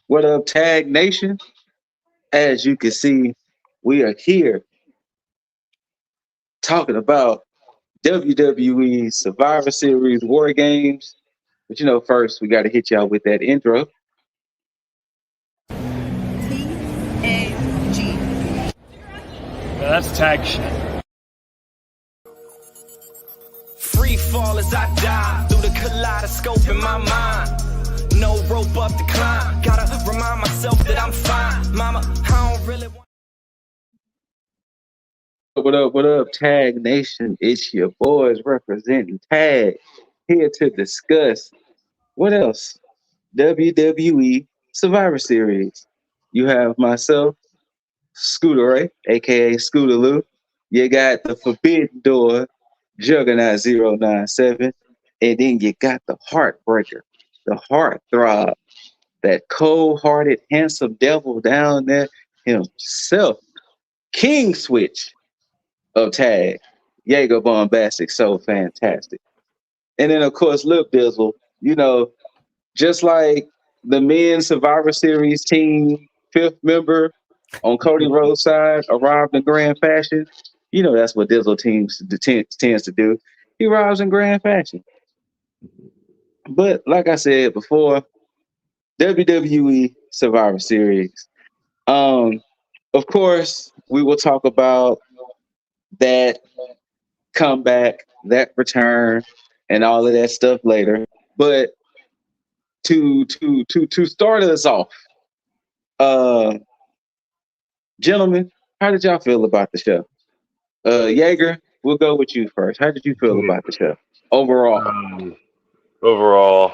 What up, Tag Nation? As you can see, we are here talking about WWE Survivor Series War Games. But first we got to hit y'all with that intro. T.A.G. That's tag shit. Free fall as I dive through the kaleidoscope in my mind. No rope up to climb. Gotta remind myself that I'm fine. Mama, I don't really want. What up, Tag Nation? It's your boys representing Tag here to discuss what else? WWE Survivor Series. You have myself, Scooter Ray, aka Scootaloo. You got the Forbidden Door, Juggernaut 097, and then you got the Heartbreaker, the Heartthrob, that cold-hearted, handsome devil down there himself, King Switch of Tag, Jaeger Bombastic, so fantastic. And then, of course, Lip Dizzle, just like the men's Survivor Series team fifth member on Cody Rhodes' side arrived in grand fashion. That's what Dizzle tends to do. He arrives in grand fashion. But like I said before, WWE Survivor Series. Of course, we will talk about that comeback, that return, and all of that stuff later. But to start us off, gentlemen, how did y'all feel about the show? Jaeger, we'll go with you first. How did you feel about the show overall? Overall,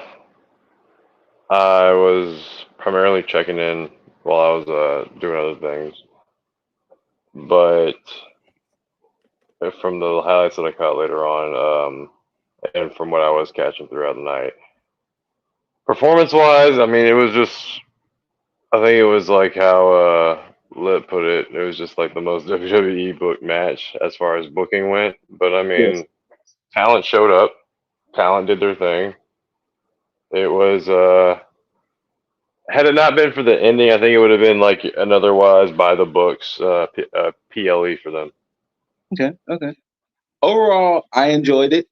I was primarily checking in while I was doing other things, but from the highlights that I caught later on, and from what I was catching throughout the night, performance-wise, I mean, it was just, I think it was like how Lit put it. It was just like the most WWE booked match as far as booking went. But I mean, Yes. talent showed up. Talent did their thing. It was had it not been for the ending, I think it would have been like an otherwise by the books PLE for them. Okay. Overall, I enjoyed it.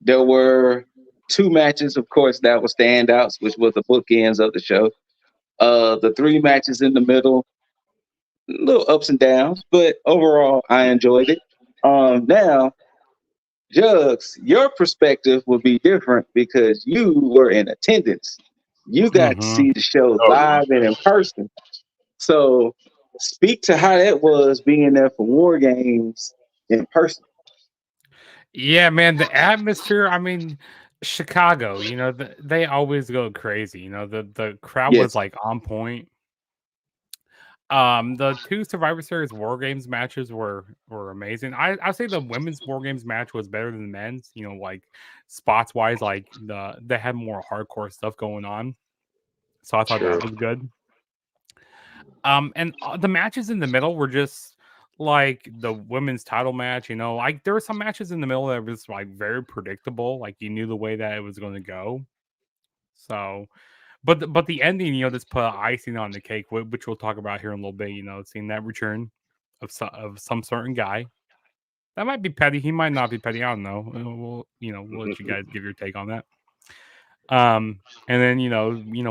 There were two matches, of course, that were standouts, which was the bookends of the show. The three matches in the middle, little ups and downs, but overall, I enjoyed it. Now, Jugs, your perspective will be different because you were in attendance. You got to see the show Oh yeah. live and in person. So, speak to how that was being there for War Games in person. Yeah, man, the atmosphere. I mean, Chicago. They always go crazy. The crowd was Yes. like on point. The two Survivor Series War Games matches were amazing. I say the women's War Games match was better than the men's. Like spots wise, like they had more hardcore stuff going on. So I thought True. that was good. And the matches in the middle were just like the women's title match. Like there were some matches in the middle that was like very predictable. Like you knew the way that it was going to go. So, but the ending, just put icing on the cake, which we'll talk about here in a little bit. Seeing that return of some certain guy that might be petty. He might not be petty. I don't know. We'll let you guys give your take on that. And then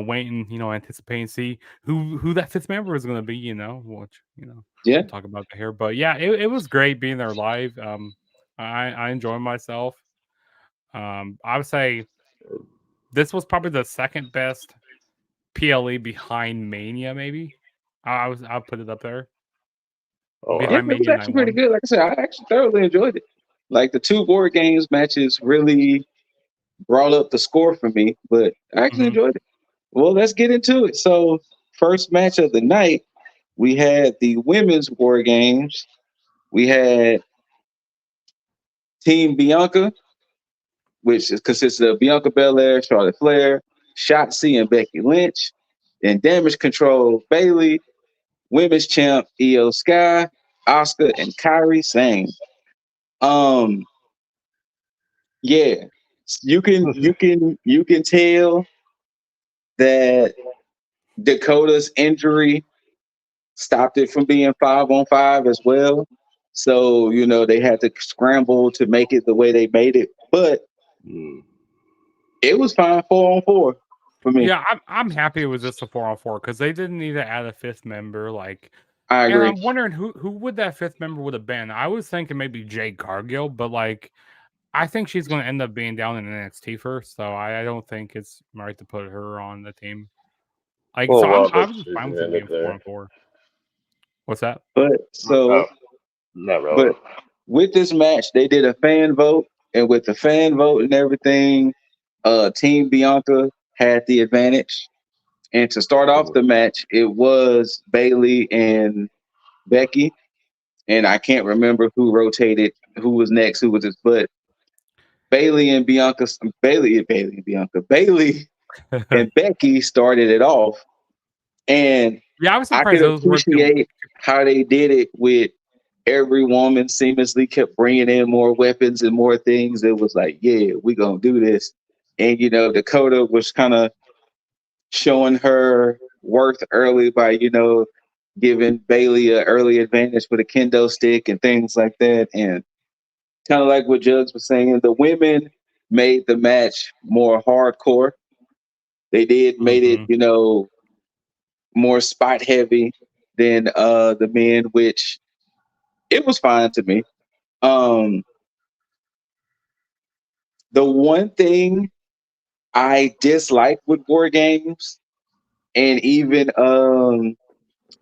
wait and anticipate and see who that fifth member is going to be. Which Yeah. we'll talk about that here. But yeah, it was great being there live. I enjoyed myself. I would say this was probably the second best PLE behind Mania. Maybe I'll put it up there Oh Yeah, wow. behind it was Mania actually pretty 91. good. Like I said, I actually thoroughly enjoyed it. Like the two board games matches really brought up the score for me, but I actually Mhm. enjoyed it. Well, let's get into it. So, first match of the night, we had the women's war games. We had Team Bianca, which consisted of Bianca Belair, Charlotte Flair, Shotzi, and Becky Lynch, and Damage Control Bailey, women's champ Io Sky, Oscar, and Kyrie Sane. Um, yeah, you can tell that Dakota's injury stopped it from being 5-on-5 as well. So, they had to scramble to make it the way they made it. But it was fine 4-on-4 for me. Yeah, I'm happy it was just a 4-on-4 because they didn't need to add a fifth member. Like, I and agree. I'm wondering who would that fifth member would have been. I was thinking maybe Jade Cargill, but like, I think she's going to end up being down in NXT first, so I don't think it's right to put her on the team. Like, Well, so well, I but was just she's fine with gonna it end being up there. 4-on-4. What's that? But Oh, not but relevant. with this match, they did a fan vote, and with the fan vote and everything, Team Bianca had the advantage. And to start off the match, it was Bayley and Becky, and I can't remember who rotated, who was next, who was this, but Bayley and Bianca, Bayley and Becky started it off, and Yeah, I was I surprised could those were two. appreciate how they did it with every woman seamlessly kept bringing in more weapons and more things. It was like, yeah, we gonna do this. And Dakota was kind of showing her worth early by giving Bailey an early advantage with a kendo stick and things like that. And kind of like what Jugs was saying, the women made the match more hardcore. They made it, more spot heavy than the men, which it was fine to me. The one thing I dislike with WarGames, and even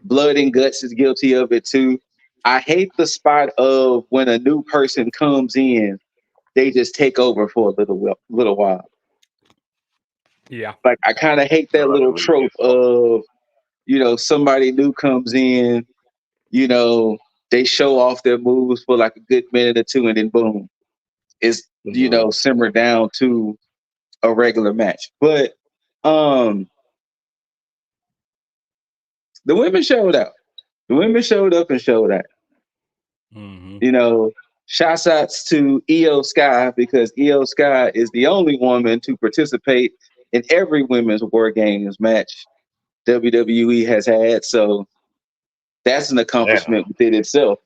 Blood and Guts is guilty of it too. I hate the spot of when a new person comes in, they just take over for a little while. Yeah. Like I kind of hate that little trope of, somebody new comes in, they show off their moves for like a good minute or two, and then boom, it's simmered down to a regular match. But the women showed out. The women showed up and showed out. Shouts outs to Io Sky, because Io Sky is the only woman to participate in every women's WarGames match WWE has had. So that's an accomplishment within itself.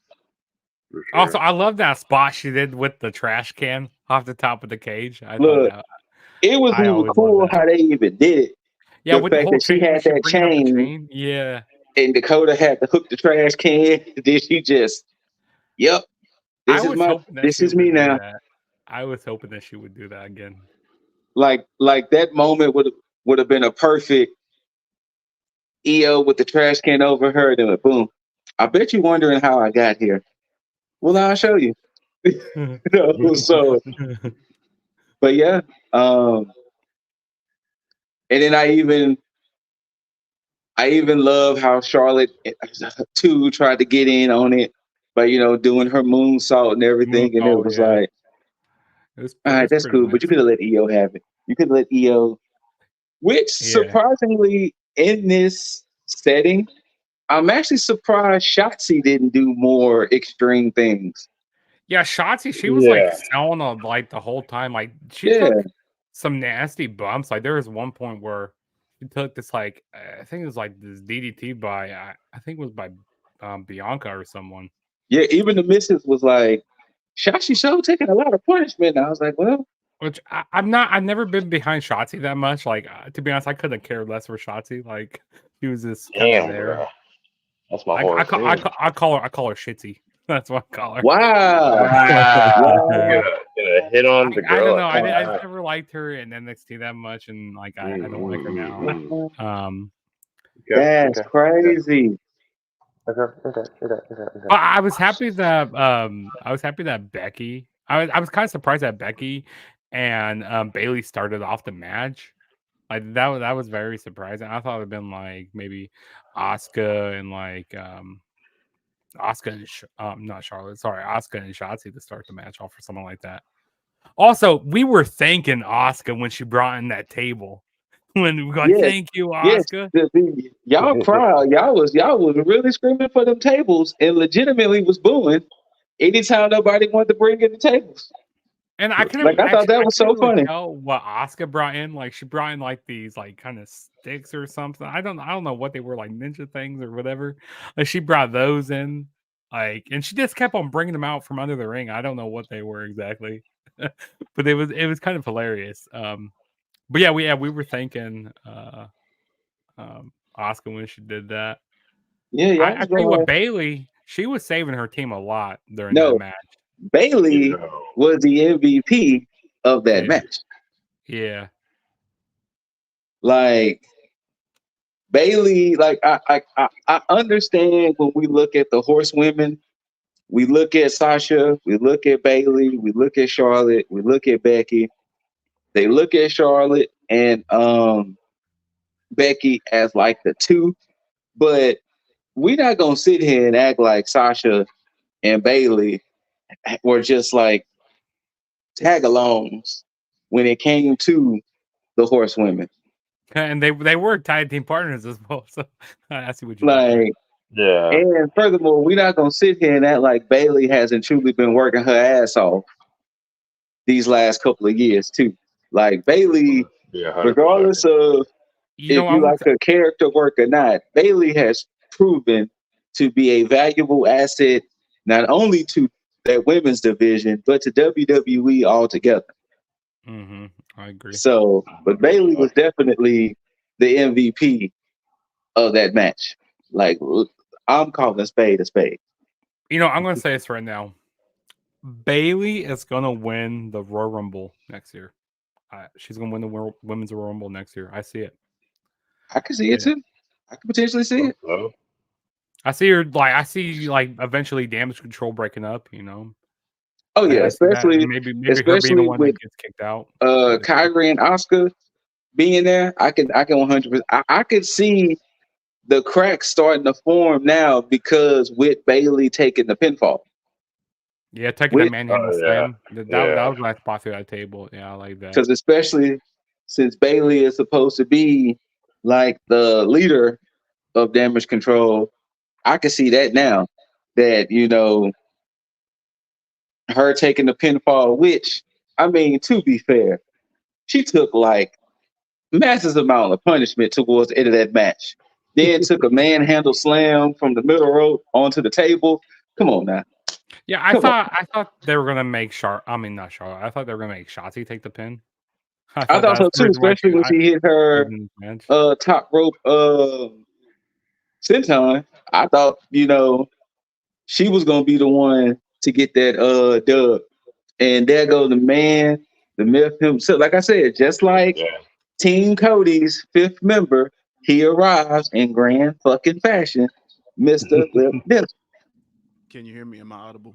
Sure. Also, I love that spot she did with the trash can off the top of the cage. Look, it was even cool how they even did it. Yeah, the with fact the whole that she had that chain, yeah, and Dakota had to hook the trash can. Then she just, yep, this is me now. That. I was hoping that she would do that again. Like that moment would have been a perfect EO with the trash can over her. Then boom. I bet you wondering how I got here. Well, I'll show you. So, but yeah, and then I even love how Charlotte too tried to get in on it by doing her moonsault and everything, and it was like, all right, that's cool, but you could have let EO have it. You could let EO, which surprisingly in this setting, I'm actually surprised Shotzi didn't do more extreme things. Yeah, Shotzi, she was like selling on like the whole time. Like she took some nasty bumps. Like there was one point where she took this like I think it was like this DDT by I think it was by Bianca or someone. Yeah, even the missus was like, Shotzi show taking a lot of punishment. And I was like, well, which I'm not. I've never been behind Shotzi that much. Like to be honest, I couldn't care less for Shotzi. Like she was just kind of there. Bro. That's my horse. I call her Shitty. That's what I call her. Wow. Get a hit on the girl. I don't know. I never liked her in NXT that much, and like I don't like her now. That's crazy. But I was happy that Becky. I was kind of surprised that Becky and Bayley started off the match. Like that was very surprising. I thought it would have been like maybe Asuka and like Asuka and not Charlotte. Sorry, Asuka and Shotzi to start the match off or something like that. Also, we were thanking Asuka when she brought in that table. When we got thank you, Asuka. Yes. Y'all crowd, y'all was really screaming for them tables and legitimately was booing anytime nobody wanted to bring in the tables. And I couldn't Like I thought that was so couldn't really funny. tell what Asuka brought in. Like she brought in like these like kind of sticks or something. I don't know what they were, like ninja things or whatever. Like she brought those in, like, and she just kept on bringing them out from under the ring. I don't know what they were exactly, but it was kind of hilarious. But yeah, we were thinking Asuka when she did that. Yeah, y'all I was tell you what, going. Bailey, she was saving her team a lot during that No, match. Bailey Yeah. was the MVP of that Yeah. match. Yeah. Like Bailey, like I understand when we look at the horsewomen, we look at Sasha, we look at Bailey, we look at Charlotte, we look at Becky. They look at Charlotte and Becky as like the two, but we're not gonna sit here and act like Sasha and Bailey were just like tag-alongs when it came to the horsewomen. And they were tag team partners as well. So I see what you did there. Like, Yeah. and furthermore, we're not gonna sit here and act like Bailey hasn't truly been working her ass off these last couple of years too. Like Bailey, Yeah, 100%. regardless of You if know, you like her character work or not, Bailey has proven to be a valuable asset not only to that women's division but to WWE altogether. I agree. So, but Bailey was definitely the MVP of that match. Like, I'm calling a spade a spade. You know, I'm going to say this right now. Bailey is going to win the Royal Rumble next year. She's going to win the Women's Royal Rumble next year. I see it. I can see it too. I can potentially see it. So, I see her I see eventually Damage Control breaking up. You know. Oh yeah, I see that. especially And maybe her being the one with that gets kicked out. Kyrie and Oscar being there. I can 100%. I could see the cracks starting to form now because with Bailey taking the pinfall. Yeah, taking that manhandle slam. That was a nice spot through that table. Yeah, I like that. Because especially since Bailey is supposed to be like the leader of Damage Control, I can see that now. That her taking the pinfall, which I mean, to be fair, she took like massive amount of punishment towards the end of that match. Then took a manhandle slam from the middle rope onto the table. Come on now. Yeah, I thought they were gonna make not Charlotte. I thought they were gonna make Shotzi take the pin. I thought so too, especially when she hit her top rope senton. I thought, she was gonna be the one to get that dub. And there goes the myth himself. Like I said, just like Team Cody's fifth member, he arrives in grand fucking fashion, Mr. Lip Nip. Can you hear me? Am I audible?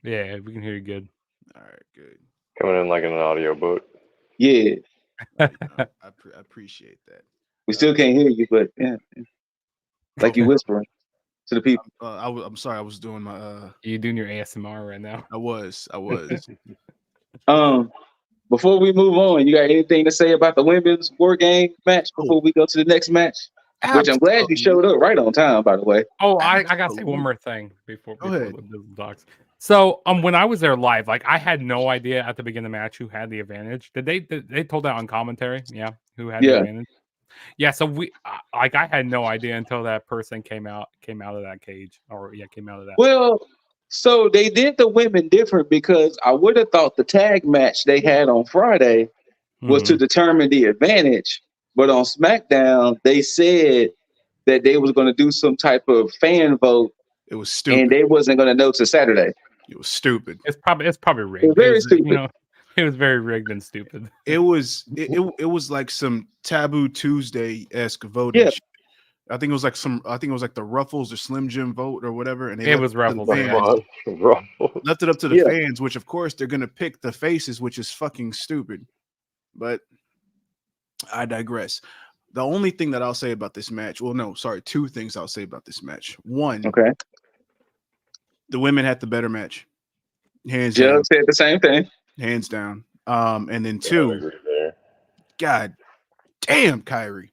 Yeah, we can hear you good. All right, good. Coming in like an audio boat. Yeah. I appreciate that. We still can't hear you, but yeah. Like you whispering to the people. I'm sorry, I was doing my You doing your ASMR right now? I was. Before we move on, you got anything to say about the women's war game match before we go to the next match? Which I'm glad you showed up right on time, by the way. Oh, I gotta say one more thing before the docs. So when I was there live, like I had no idea at the beginning of the match who had the advantage. Did they told that on commentary? Yeah, who had the advantage? Yeah, so we I had no idea until that person came out of that cage, came out of that. Well, so they did the women different because I would have thought the tag match they had on Friday was to determine the advantage, but on SmackDown they said that they was going to do some type of fan vote. It was stupid, and they wasn't going to know till Saturday. It was stupid. It's probably rigged. It was very stupid. It was very rigged and stupid. It was like some Taboo Tuesday-esque voting. Yeah. I think it was like the Ruffles or Slim Jim vote or whatever, and it was Ruffles. Left it up to the fans, which of course they're gonna pick the faces, which is fucking stupid. But I digress. The only thing that I'll say about this match, two things I'll say about this match. One, the women had the better match. Hands down. Said the same thing. Hands down. And then two, God damn, Kyrie.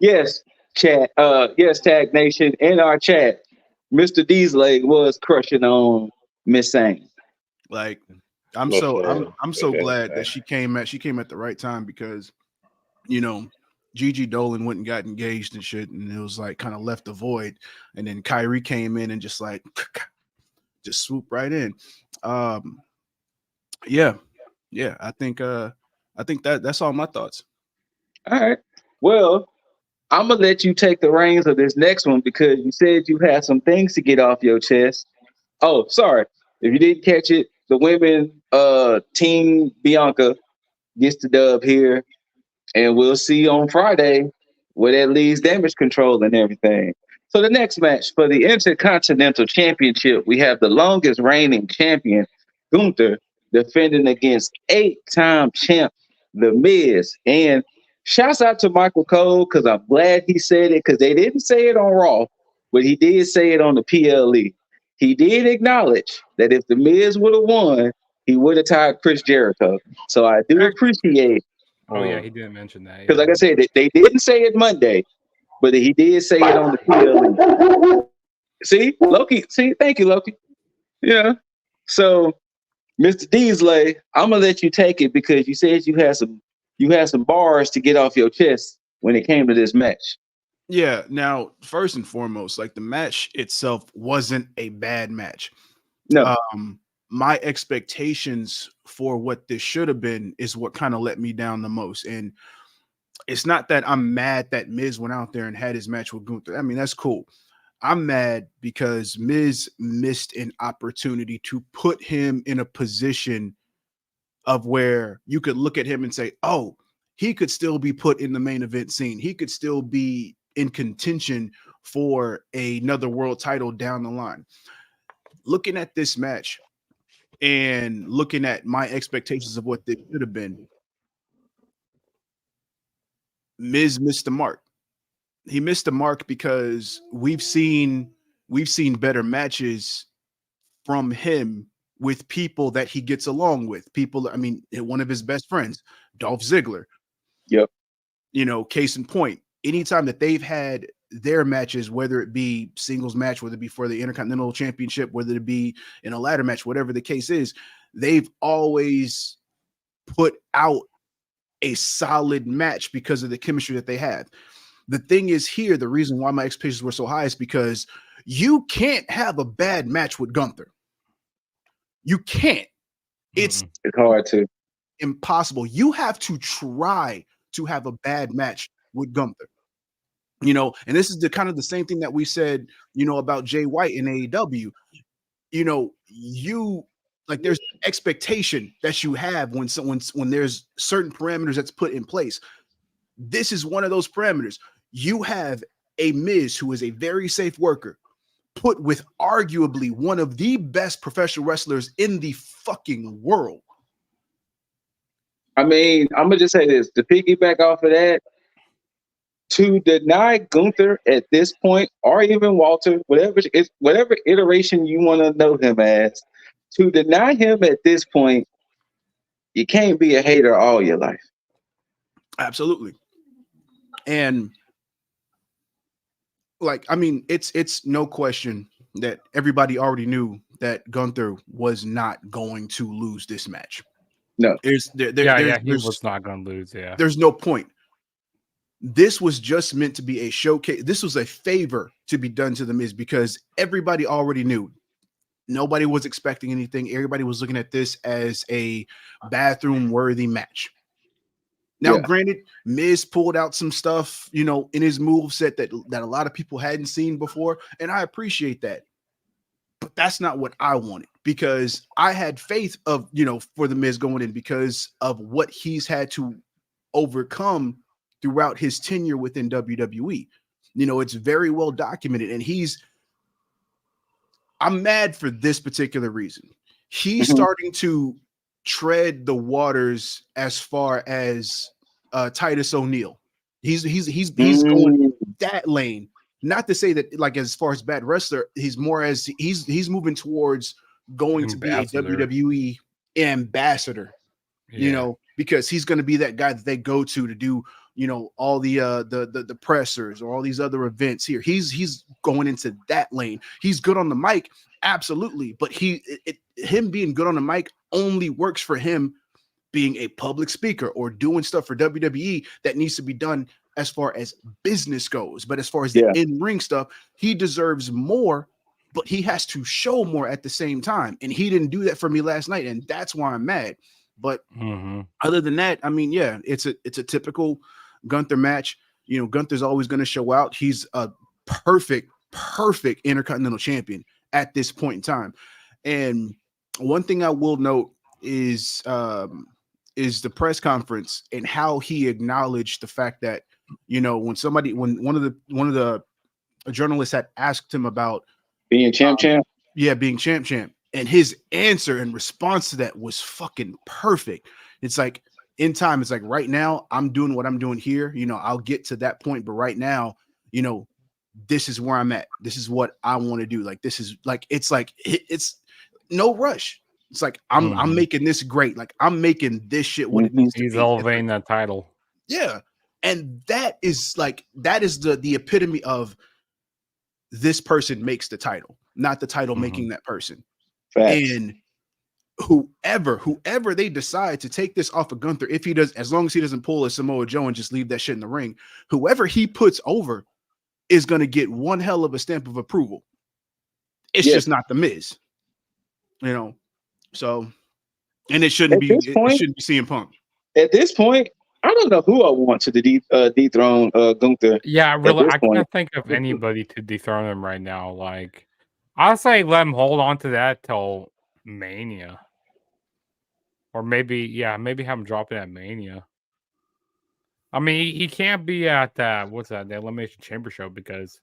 Yes, chat. Yes, Tag Nation. In our chat, Mr. D's leg was crushing on Miss Sang. Like, I'm Yes, so sir. I'm so Okay, glad okay. that she came at the right time, because you know, Gigi Dolan went and got engaged and shit, and it was like kind of left a void. And then Kyrie came in and just like just swoop right in. Yeah, I think that's all my thoughts. All right. Well, I'm gonna let you take the reins of this next one because you said you had some things to get off your chest. Oh, sorry. If you didn't catch it, the women team Bianca gets the dub here. And we'll see on Friday where that leaves damage control and everything. So the next match for the Intercontinental Championship, we have the longest reigning champion, Gunther, defending against 8-time champ, The Miz. And shouts out to Michael Cole, because I'm glad he said it, because they didn't say it on Raw, but he did say it on the PLE. He did acknowledge that if The Miz would have won, he would have tied Chris Jericho. So I do appreciate. Oh yeah, he didn't mention that. Because, Yeah. like I said, they didn't say it Monday, but he did say it on the PLE. See, Loki. See, thank you, Loki. Yeah. So, Mr. Deasley, I'm gonna let you take it because you said you had some bars to get off your chest when it came to this match. Yeah. Now, first and foremost, like, the match itself wasn't a bad match. No. My expectations for what this should have been is what kind of let me down the most. And it's not that I'm mad that Miz went out there and had his match with Gunther. I mean, that's cool. I'm mad because Miz missed an opportunity to put him in a position of where you could look at him and say, oh, he could still be put in the main event scene. He could still be in contention for another world title down the line. Looking at this match and looking at my expectations of what this should have been, Miz missed the mark. He missed the mark because we've seen better matches from him with people that he gets along with. People, I mean, one of his best friends, Dolph Ziggler. Yep. You know, case in point, anytime that they've had their matches, whether it be singles match, whether it be for the Intercontinental Championship, whether it be in a ladder match, whatever the case is, they've always put out a solid match because of the chemistry that they have. The thing is here, the reason why my expectations were so high is because you can't have a bad match with Gunther. You can't. It's hard to. impossible. You have to try to have a bad match with Gunther. You know, and this is the kind of the same thing that we said, you know, about Jay White in AEW. You know, there's expectation that you have when there's certain parameters that's put in place. This is one of those parameters. You have a Miz who is a very safe worker put with arguably one of the best professional wrestlers in the fucking world. I mean, I'm gonna just say this to piggyback off of that. To deny Gunther at this point, or even Walter, whatever iteration you want to know him as, to deny him at this point, you can't be a hater all your life. Absolutely. And like, I mean, it's no question that everybody already knew that Gunther was not going to lose this match. No. He was not going to lose. Yeah. There's no point. This was just meant to be a showcase. This was a favor to be done to the Miz because everybody already knew. Nobody was expecting anything. Everybody was looking at this as a bathroom-worthy match. Now, Granted, Miz pulled out some stuff, you know, in his moveset that a lot of people hadn't seen before, and I appreciate that. But that's not what I wanted because I had faith of, you know, for the Miz going in because of what he's had to overcome throughout his tenure within WWE. You know, it's very well documented, and I'm mad for this particular reason. He's starting to tread the waters as far as Titus O'Neil. He's going that lane. Not to say that, like, as far as bad wrestler, he's more as he's moving towards going to be a WWE ambassador. Yeah. You know, because he's going to be that guy that they go to do, you know, all the pressers or all these other events here. He's going into that lane. He's good on the mic, absolutely, but him being good on the mic only works for him being a public speaker or doing stuff for WWE that needs to be done as far as business goes. But as far as the in-ring stuff, he deserves more, but he has to show more at the same time. And he didn't do that for me last night, and that's why I'm mad. But other than that, I mean, yeah, it's a typical Gunther match. You know, Gunther's always going to show out. He's a perfect Intercontinental Champion at this point in time. And one thing I will note is the press conference and how he acknowledged the fact that, you know, when one of the journalists had asked him about being champ, being champ, and his answer in response to that was fucking perfect. It's like, in time, it's like, right now I'm doing what I'm doing here. You know, I'll get to that point, but right now, you know, this is where I'm at. This is what I want to do. Like, this is like, it's no rush. It's like, I'm making this great. Like, I'm making this shit what it needs to be. He's elevating that title. Yeah. And that is the epitome of this person makes the title, not the title making that person. Facts. And whoever they decide to take this off of Gunther, if he does, as long as he doesn't pull a Samoa Joe and just leave that shit in the ring, whoever he puts over is going to get one hell of a stamp of approval. It's just not the Miz, you know. So, and it shouldn't be CM Punk. At this point, I don't know who I want to dethrone Gunther. Yeah, really, I can't think of anybody to dethrone him right now. Like, I'll say let him hold on to that till Mania. Or maybe have him drop it at Mania. I mean, he can't be at the Elimination Chamber show because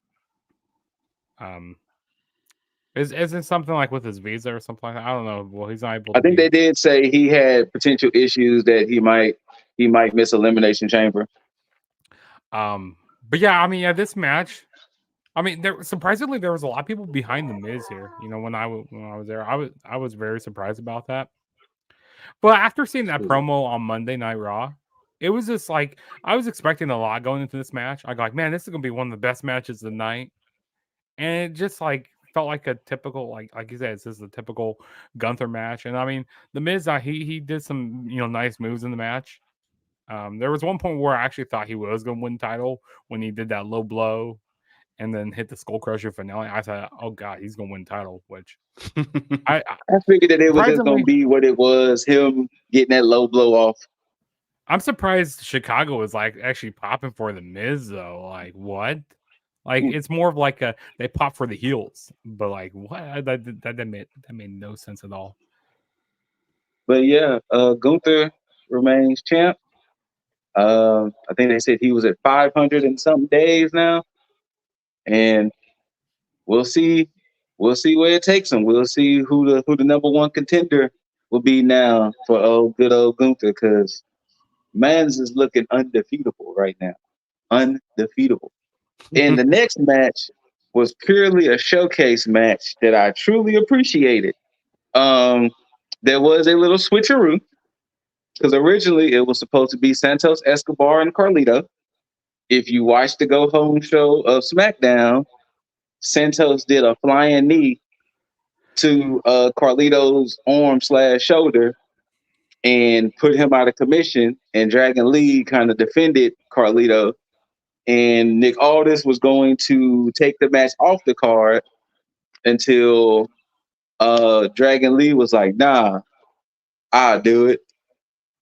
isn't something like with his visa or something like that? I don't know. Well, he's not able to. I think they did say he had potential issues that he might miss Elimination Chamber. But yeah, I mean, this match, I mean, surprisingly there was a lot of people behind the Miz here. You know, when I was there, I was very surprised about that. But after seeing that promo on Monday Night Raw, it was just like, I was expecting a lot going into this match. I go like, man, this is gonna be one of the best matches of the night, and it just like felt like a typical, like you said, it's just a typical Gunther match. And I mean, the Miz, he did some, you know, nice moves in the match. There was one point where I actually thought he was going to win the title when he did that low blow and then hit the Skull Crusher finale. I thought, oh god, he's going to win the title. Which I figured that it was just going to be what it was, him getting that low blow off. I'm surprised Chicago was like actually popping for the Miz though. Like what? Like it's more of like they pop for the heels, but like what? That made no sense at all. But yeah, Gunther remains champ. I think they said he was at 500 and something days now, and we'll see where it takes him. We'll see who the number one contender will be now for good old Gunther, because Mans is looking undefeatable right now, undefeatable. And the next match was purely a showcase match that I truly appreciated. There was a little switcheroo, because originally it was supposed to be Santos Escobar and Carlito. If you watched the Go Home show of SmackDown, Santos did a flying knee to Carlito's arm/shoulder and put him out of commission, and Dragon Lee kind of defended Carlito. And Nick Aldis was going to take the match off the card until Dragon Lee was like, nah, I'll do it.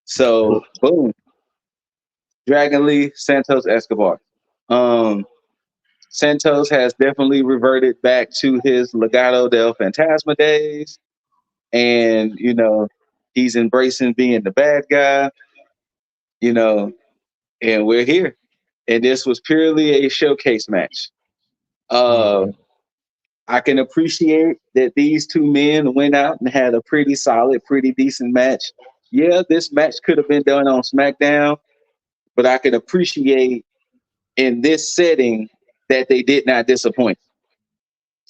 So, boom. Dragon Lee, Santos Escobar. Santos has definitely reverted back to his Legado del Fantasma days. And, you know, he's embracing being the bad guy, you know, and we're here. And this was purely a showcase match. I can appreciate that these two men went out and had a pretty solid, pretty decent match. Yeah, this match could have been done on SmackDown, but I can appreciate in this setting that they did not disappoint.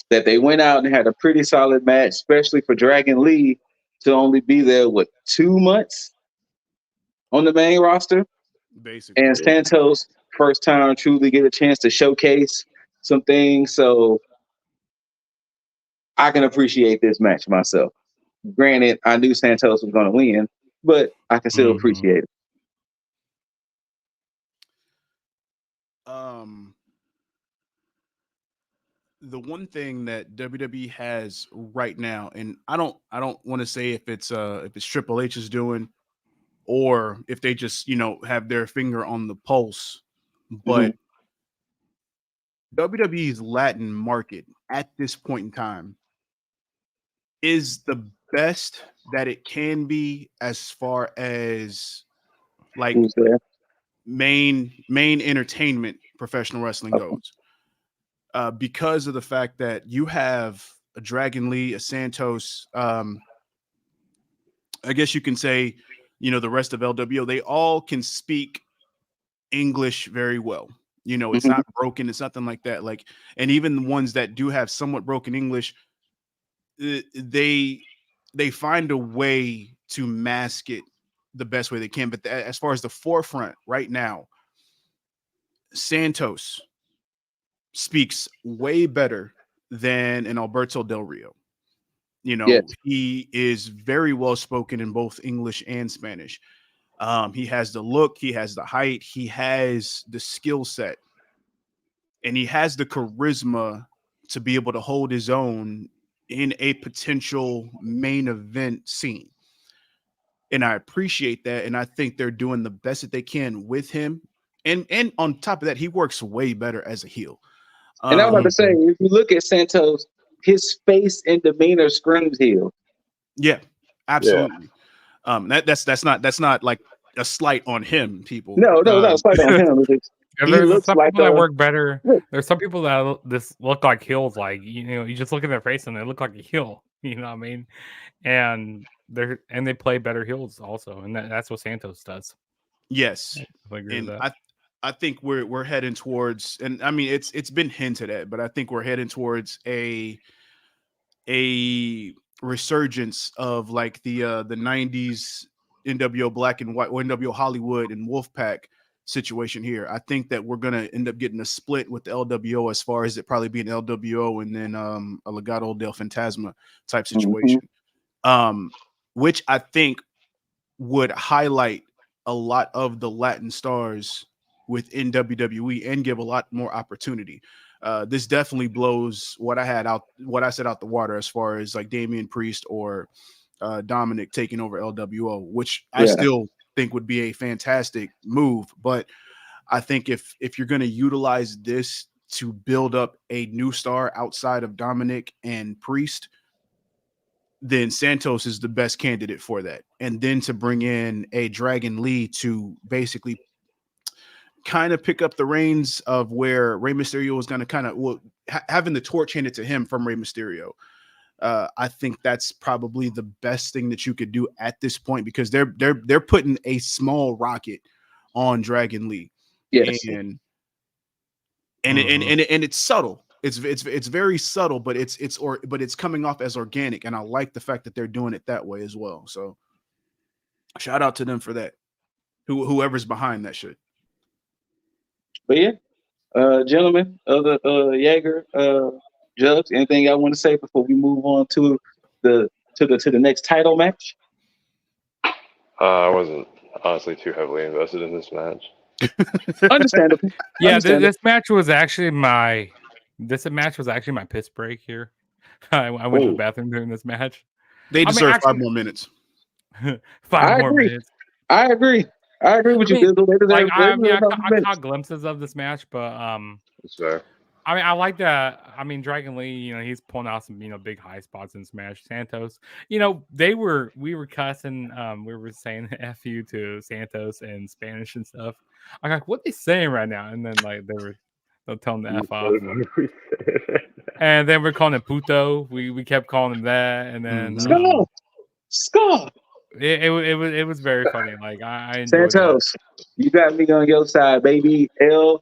That they went out and had a pretty solid match, especially for Dragon Lee to only be there, 2 months? on the main roster, basically. and Santos first time truly get a chance to showcase some things. So I can appreciate this match myself. Granted, I knew Santos was going to win, but I can still appreciate it. The one thing that WWE has right now, and I don't want to say if it's Triple H's doing or if they just, have their finger on the pulse, but WWE's Latin market at this point in time is the best that it can be as far as like Who's there? main entertainment professional wrestling goes. Because of the fact that you have a Dragon Lee, a Santos, I guess you can say, the rest of LWO, they all can speak English very well. It's not broken. It's nothing like that. Like, and even the ones that do have somewhat broken English, they find a way to mask it the best way they can. But as far as the forefront right now, Santos speaks way better than an Alberto Del Rio. Yes. He is very well spoken in both English and Spanish. He has the look, he has the height, he has the skill set, and he has the charisma to be able to hold his own in a potential main event scene. And I appreciate that. And I think they're doing the best that they can with him. And on top of that, he works way better as a heel. And I'm about to say, if you look at Santos, his face and demeanor screams heel. Yeah, absolutely. Yeah. That's not like a slight on him, people. No, not a slight on him. There's some people that work better. There's some people that look like heels. Like, you just look at their face and they look like a heel. You know what I mean? And they play better heels also, and that's what Santos does. Yes, I agree with that. I think we're heading towards, and I mean it's been hinted at, but I think we're heading towards a resurgence of like the 90s NWO Black and White, or NWO Hollywood and Wolfpack situation here. I think that we're gonna end up getting a split with the LWO as far as it probably being LWO and then a Legado del Fantasma type situation, which I think would highlight a lot of the Latin stars within WWE and give a lot more opportunity. This definitely blows what I said out the water as far as like Damian Priest or Dominic taking over LWO, which I still think would be a fantastic move. But I think if you're going to utilize this to build up a new star outside of Dominic and Priest, then Santos is the best candidate for that. And then to bring in a Dragon Lee to basically kind of pick up the reins of where Rey Mysterio was going to kind of having the torch handed to him from Rey Mysterio. I think that's probably the best thing that you could do at this point, because they're putting a small rocket on Dragon Lee. Yes. And it's subtle. It's very subtle, but it's coming off as organic, and I like the fact that they're doing it that way as well. So shout out to them for that. Whoever's behind that shit. But yeah, gentlemen, other Jaeger, Jugs, anything I want to say before we move on to the next title match? I wasn't honestly too heavily invested in this match. Understandable. Yeah, this match was actually my piss break here. I went to the bathroom during this match. They deserve 5 more minutes. 5 more minutes. I agree with you. I caught glimpses of this match, but It's fair. I mean, I like that. I mean, Dragon Lee, he's pulling out some, big high spots in Smash. Santos, we were cussing, we were saying F you to Santos in Spanish and stuff. I'm like, what are they saying right now? And then like they'll tell him to F off. And then we're calling him puto. We kept calling him that, and then Skull. It was very funny. Like I enjoyed Santos, that. You got me on your side, baby. LDF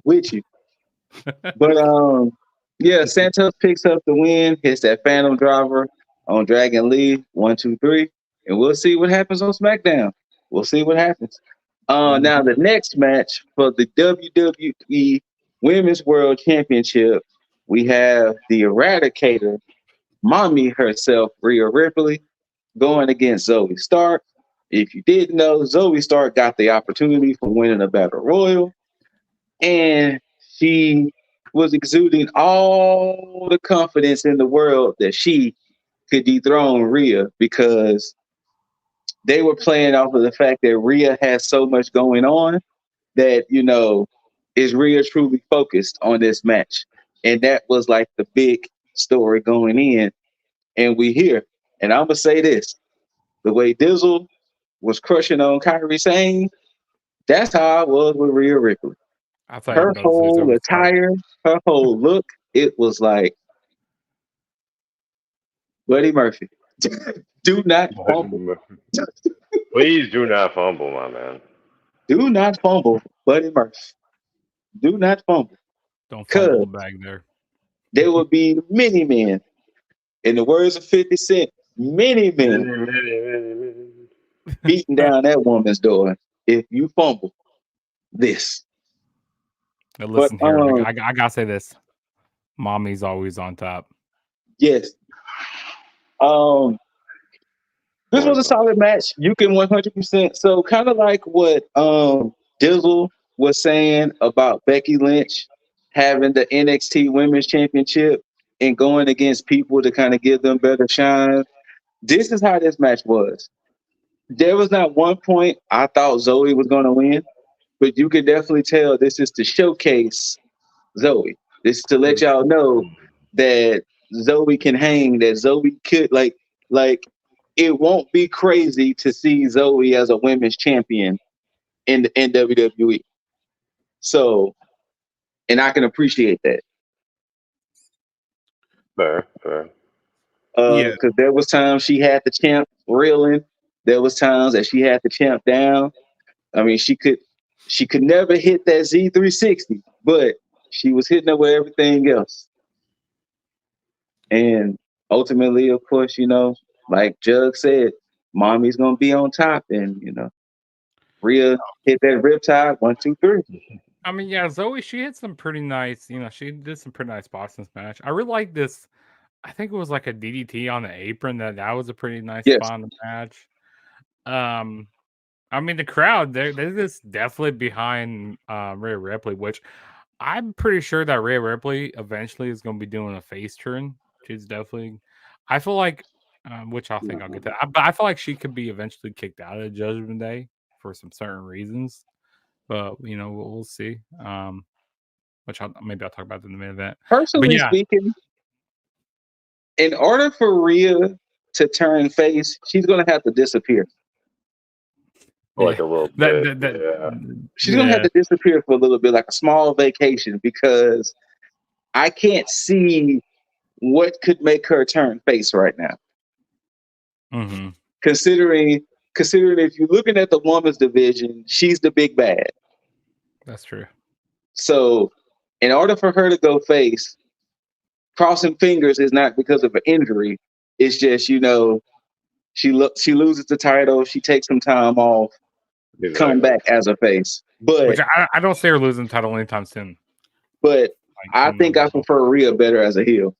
with you. But yeah, Santos picks up the win, hits that Phantom Driver on Dragon Lee. 1, 2, 3. and we'll see what happens on SmackDown. We'll see what happens. Mm-hmm. Now the next match for the WWE Women's World Championship, we have the Eradicator, mommy herself, Rhea Ripley, going against Zoe Stark. If you didn't know, Zoe Stark got the opportunity for winning a Battle Royal, and she was exuding all the confidence in the world that she could dethrone Rhea, because they were playing off of the fact that Rhea has so much going on that, is Rhea truly focused on this match? And that was like the big story going in. And we here. And I'm going to say this. The way Dizzle was crushing on Kyrie Sane, that's how I was with Rhea Ripley. I thought Her whole attire, her whole look, it was like Buddy Murphy. Do not fumble. Please do not fumble, my man. Do not fumble, Buddy Murphy. Do not fumble. Don't fumble the bag there. There will be many men, in the words of 50 Cent, many men beating down that woman's door if you fumble this. Now listen here, I gotta say this. Mommy's always on top. Yes. This was a solid match. You can 100%. So kind of like what Dizzle was saying about Becky Lynch having the NXT Women's Championship and going against people to kind of give them better shine. This is how this match was. There was not one point I thought Zoe was going to win, but you can definitely tell this is to showcase Zoe. This is to let y'all know that Zoe can hang, that Zoe could like it won't be crazy to see Zoe as a women's champion in WWE. So, and I can appreciate that. Fair. Because there was times she had the champ reeling. There was times that she had the champ down. I mean, she could never hit that Z360, but she was hitting her with everything else. And ultimately, of course, like Jug said, mommy's gonna be on top, and Rhea hit that riptide 1, 2, 3. I mean, yeah, Zoe, she hit some pretty nice, she did some pretty nice spots in this match. I really like this. I think it was like a DDT on the apron. That was a pretty nice spot in the match. I mean, the crowd, they're just definitely behind Rhea Ripley, which I'm pretty sure that Rhea Ripley eventually is going to be doing a face turn. She's definitely, I feel like, which I think I'll get that. But I feel like she could be eventually kicked out of Judgment Day for some certain reasons. But we'll see. Which maybe I'll talk about in the main event. Personally speaking, in order for Rhea to turn face, she's gonna have to disappear. Like a little bit. She's gonna have to disappear for a little bit, like a small vacation, because I can't see what could make her turn face right now. Mm-hmm. Considering if you're looking at the women's division, she's the big bad. That's true. So, in order for her to go face, crossing fingers is not because of an injury. It's just, she loses the title, she takes some time off, come back as a face. But which I don't see her losing the title anytime soon. But I think I prefer Rhea better as a heel.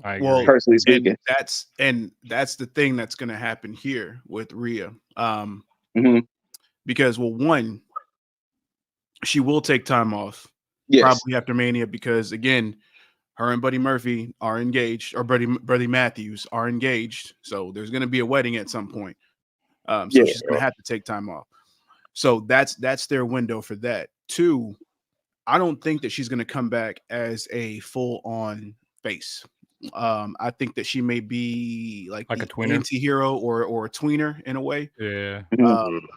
I agree. Personally speaking, that's the thing that's going to happen here with Rhea. Because one, she will take time off, probably after Mania, because again, her and Buddy Murphy are engaged, or Buddy Matthews are engaged. So there's going to be a wedding at some point. So she's going to have to take time off. So that's their window for that. 2, I don't think that she's going to come back as a full-on face. I think that she may be like a tweener, anti-hero or a tweener in a way. Yeah.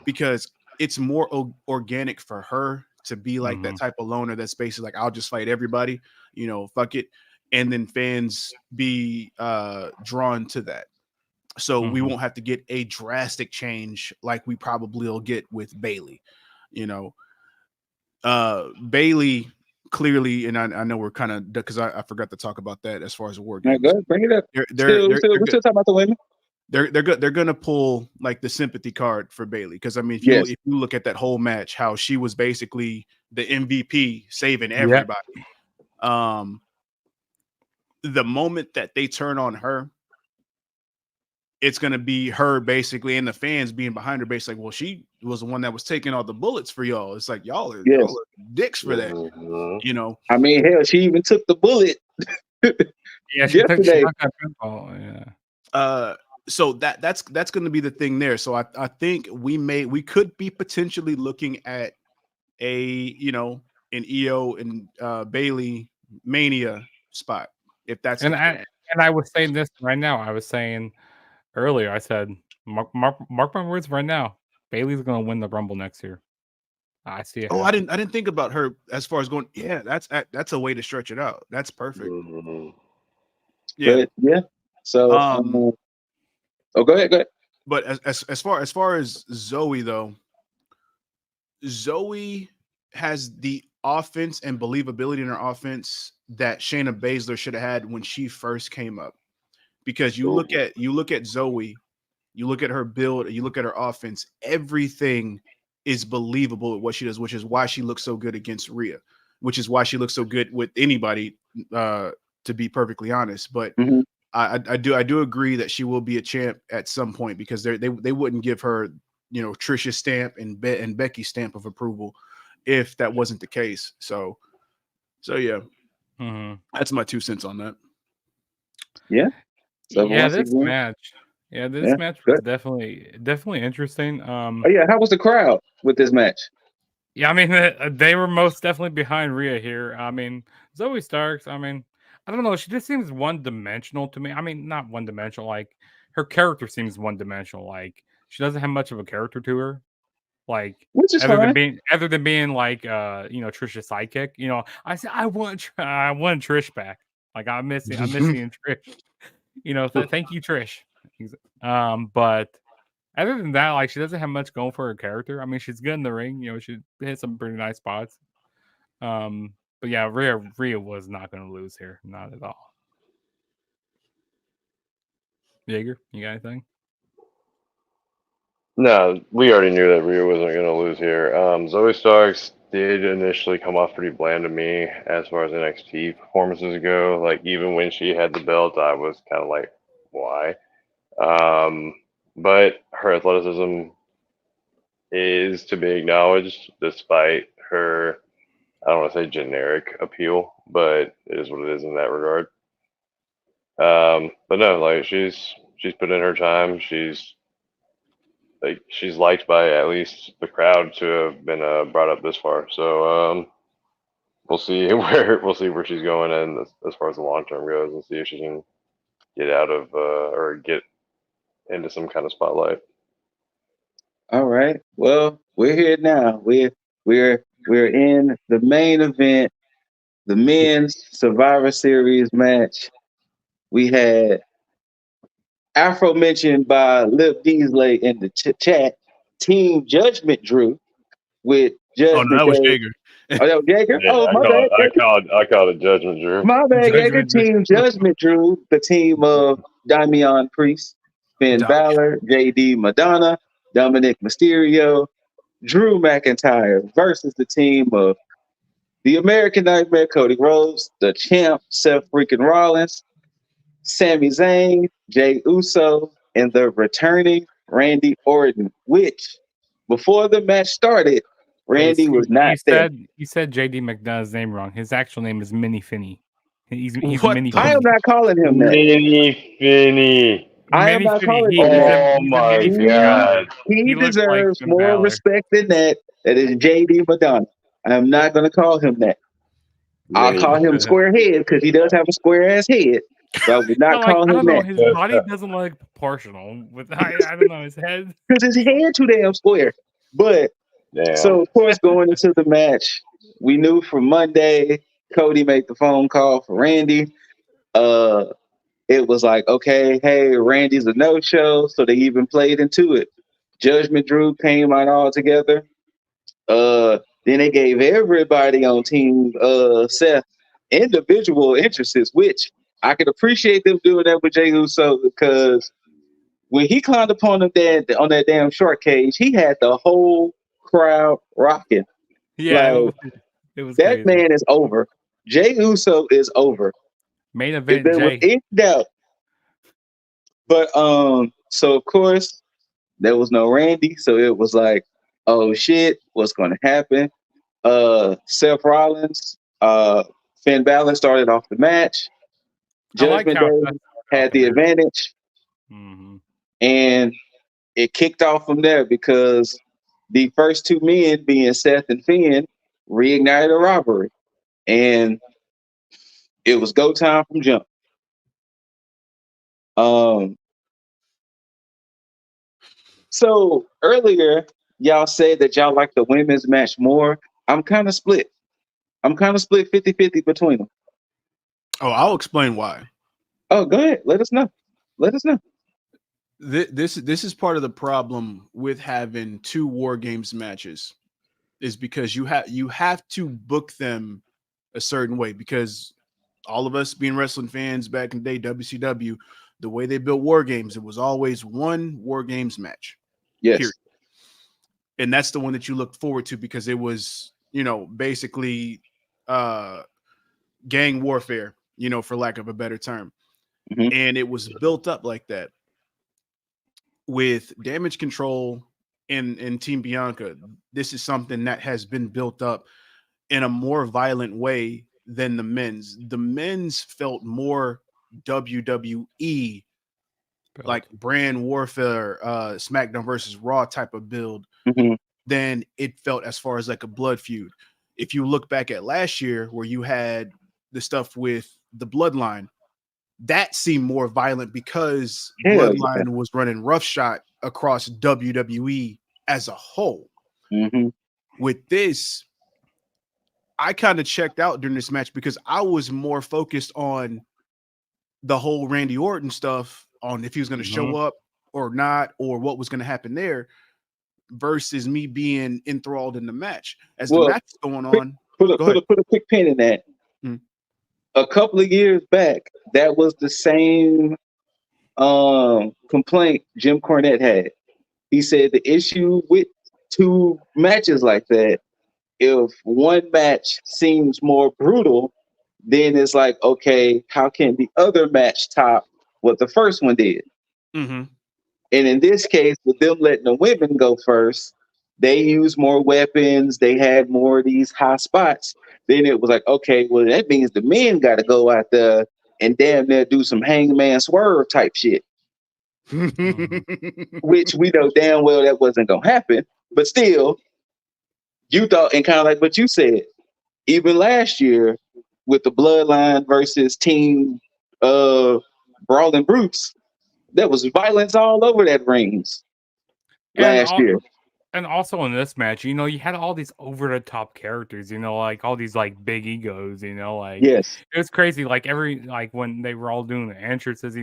Because it's more organic for her to be like that type of loner that's basically like, I'll just fight everybody, fuck it. And then fans be drawn to that. So we won't have to get a drastic change like we probably will get with Bayley. Bayley clearly, and I know we're kind of, because I forgot to talk about that as far as WarGames. Bring it up. We're still talking about the women. they're gonna pull like the sympathy card for Bailey, because I mean if Yes. you look at that whole match, how she was basically the MVP saving Yep. everybody. The moment that they turn on her, it's gonna be her basically and the fans being behind her, basically like, well, she was the one that was taking all the bullets for y'all. It's like y'all are Yes. dicks for that, Mhm. you know. I mean, hell, she even took the bullet Yeah, she took yesterday. that pinball. Yeah. So that's going to be the thing there. So I think we could be potentially looking at a an EO and Bailey Mania spot, if that's the case. And I was saying this right now. I was saying earlier. I said, mark my words right now. Bailey's gonna win the Rumble next year. I see it. Oh, happening. I didn't think about her as far as going. Yeah, that's a way to stretch it out. That's perfect. Mhm. Yeah. But yeah. So oh, go ahead. But as far as Zoe though, Zoe has the offense and believability in her offense that Shayna Baszler should have had when she first came up. Because you look at Zoe, you look at her build, you look at her offense, everything is believable at what she does, which is why she looks so good against Rhea, which is why she looks so good with anybody, to be perfectly honest. But Mm-hmm. I do agree that she will be a champ at some point, because they wouldn't give her Trisha's stamp and Becky's stamp of approval if that wasn't the case. So yeah, that's my 2 cents on that. Yeah. So Yeah, once this again, match. Yeah, this match was definitely interesting. oh yeah, how was the crowd with this match? Yeah, I mean they were most definitely behind Rhea here. I mean Zoe Starks. I mean, I don't know. She just seems one-dimensional to me. I mean, not one-dimensional. Like her character seems one-dimensional. Like she doesn't have much of a character to her. Like Which is fine. other than being like Trisha's sidekick. I said I want Trish back. Like I'm missing Trish. Thank you, Trish. But other than that, like she doesn't have much going for her character. I mean, she's good in the ring. She hit some pretty nice spots. But yeah, Rhea was not going to lose here, not at all. Jaeger, you got anything? No, we already knew that Rhea wasn't going to lose here. Zoe Starks did initially come off pretty bland to me as far as NXT performances go. Like, even when she had the belt, I was kind of like, why? But her athleticism is to be acknowledged, despite her, I don't want to say generic appeal, but it is what it is in that regard. But no, like she's put in her time. She's liked by at least the crowd to have been brought up this far. So we'll see where she's going, and as far as the long term goes, and see if she can get out of or get into some kind of spotlight. All right. Well, we're here now. We're in the main event, the men's Survivor Series match. We had Afro mentioned by Lip Deasley in the chat, Team Judgment Drew with Oh no, Judgment that was Day. Jaeger. Oh, that was Jaeger? Yeah, Oh, my bad. I called it Judgment Drew. My bad, Jaeger. Judgment Drew. Team Judgment Drew, the team of Damian Priest, Finn Balor, JD Madonna, Dominic Mysterio, Drew McIntyre versus the team of the American Nightmare, Cody Rhodes, the champ, Seth freaking Rollins, Sami Zayn, Jey Uso, and the returning Randy Orton, which before the match started, Randy was not there. You said JD McDonough's name wrong. His actual name is Mini Finney. He's What Mini the- I Finney. am not calling him that. Mini Finny. I am Mini not Finney. calling He's him that. Oh my Mini Finney God. wrestler. He He looks like deserves Finn more Balor. respect than that. That is JD Madonna. I am not going to call him that. I'll call him square head because he does have a square ass head. But I would not call I him don't know. that His body doesn't look proportional. I don't know. His head. because his head too damn square. But Damn. so of course going into the match, we knew from Monday Cody made the phone call for Randy. It was like, okay, hey, Randy's a no-show, so they even played into it. Judgment Drew came out all together. Then they gave everybody on Team Seth individual interests, which I could appreciate them doing that with Jey Uso because when he climbed upon on that damn short cage, he had the whole crowd rocking. Yeah, Like, it was that crazy. man is over. Jey Uso is over. Main If event there was Jay. any doubt. But so of course there was no Randy, so it was like, oh shit, what's gonna happen? Seth Rollins, Finn Balor started off the match. I like Judgment how Day Seth started had off the the match. advantage, Mhm. and it kicked off from there because the first two men, being Seth and Finn, reignited a robbery, and it was go time from jump. Um, so earlier y'all said that y'all like the women's match more. I'm kind of split. I'm kind of split 50-50 between them. Oh, I'll explain why. Oh, go ahead. Let us know. Let us know. This is part of the problem with having two War Games matches, is because you have to book them a certain way, because all of us being wrestling fans back in the day, WCW, the way they built War Games, it was always one War Games match. Yes. Period. And that's the one that you looked forward to because it was, basically gang warfare, for lack of a better term. Mhm. And it was built up like that. With Damage Control and Team Bianca, this is something that has been built up in a more violent way than the men's. The men's felt more WWE, like brand warfare, SmackDown versus Raw type of build, Mhm. than it felt as far as like a blood feud. If you look back at last year where you had the stuff with the Bloodline, that seemed more violent because Hell Bloodline was running roughshod across WWE as a whole. Mhm. With this, I kind of checked out during this match because I was more focused on the whole Randy Orton stuff, on if he was going to show up or not, or what was going to happen there, versus me being enthralled in the match. As the Well, match is going on, Put go ahead. a quick pin in that. Mm. A couple of years back, that was the same complaint Jim Cornette had. He said the issue with two matches like that, if one match seems more brutal, then it's like, okay, how can the other match top what the first one did? Mm-hmm. And in this case, with them letting the women go first, they used more weapons. They had more of these high spots. Then it was like, okay, well, that means the men got to go out there and damn near do some hangman swerve type shit, which we know damn well that wasn't going to happen. But still, you thought, and kind of like what you said, even last year with the Bloodline versus Team Brawling Brutes, there was violence all over that rings last year. And also in this match, you had all these over the top characters, like all these like big egos, like Yes. it was crazy. Like when they were all doing the entrances,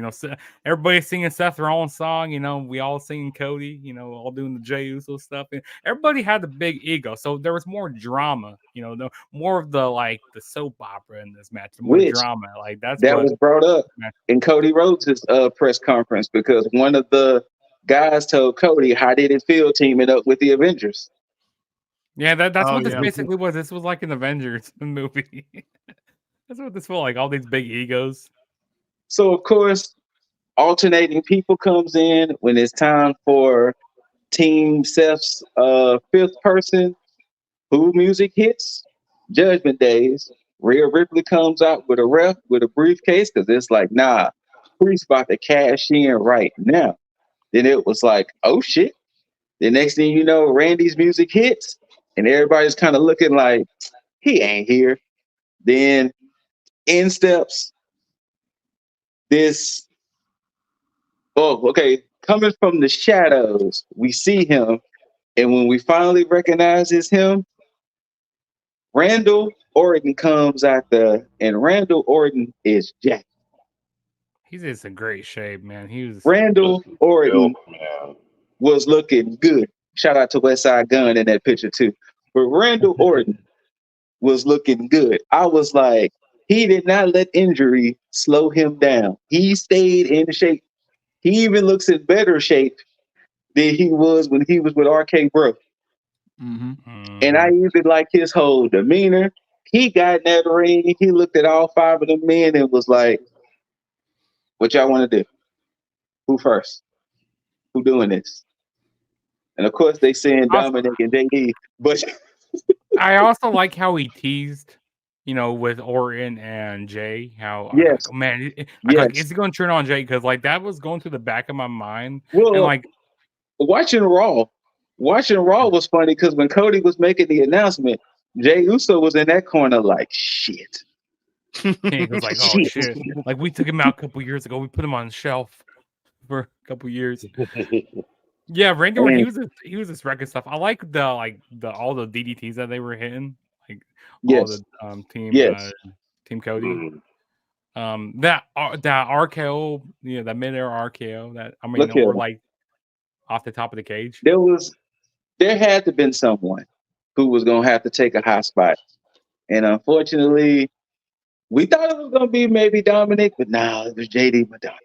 everybody singing Seth Rollins song, we all singing Cody, all doing the Jey Uso stuff, and everybody had the big ego. So there was more drama, more of the soap opera in this match, more drama. Like that was brought up in Cody Rhodes' press conference because one of the guys told Cody, how did it feel teaming up with the Avengers? Yeah, that's what this basically was. This was like an Avengers movie. That's what this felt like, all these big egos. So, of course, alternating people comes in when it's time for Team Seth's fifth person. Who music hits? Judgment Days. Rhea Ripley comes out with a ref with a briefcase because it's like, nah, Priest about to cash in right now. Then it was like, oh shit. The next thing you know, Randy's music hits, and everybody's kind of looking like, he ain't here. Then in steps this, coming from the shadows, we see him, and when we finally recognize it's him, Randall Orton comes out there, and Randall Orton is jacked. He's just in great shape, man. Randall Orton man. was looking good. Shout out to Westside Gunn in that picture too. But Randall Orton was looking good. I was like, he did not let injury slow him down. He stayed in shape. He even looks in better shape than he was when he was with RK Bro. And I even like his whole demeanor. He got in that ring. He looked at all 5 of them men and was like, "What y'all want to do? Who first? Who doing this?" And of course, they saying Also, Dominic and JD, but I also like how he teased, with Orton and Jay. How I was like, yes, oh, man, yes. is he going to turn on Jay? Because like that was going through the back of my mind, and Well, like watching Raw was funny because when Cody was making the announcement, Jay Uso was in that corner like, shit. he was like, oh shit, like we took him out a couple years ago. We put him on the shelf for a couple years. Yeah, Randy Orton, he was just wrecking stuff. I like all the DDTs that they were hitting, like all Yes, the team Cody. That RKO, that mid-air RKO, look here. or like off the top of the cage. There had to been someone who was gonna have to take a high spot, and unfortunately, we thought it was gonna be maybe Dominic, but no, it was JD Madonna.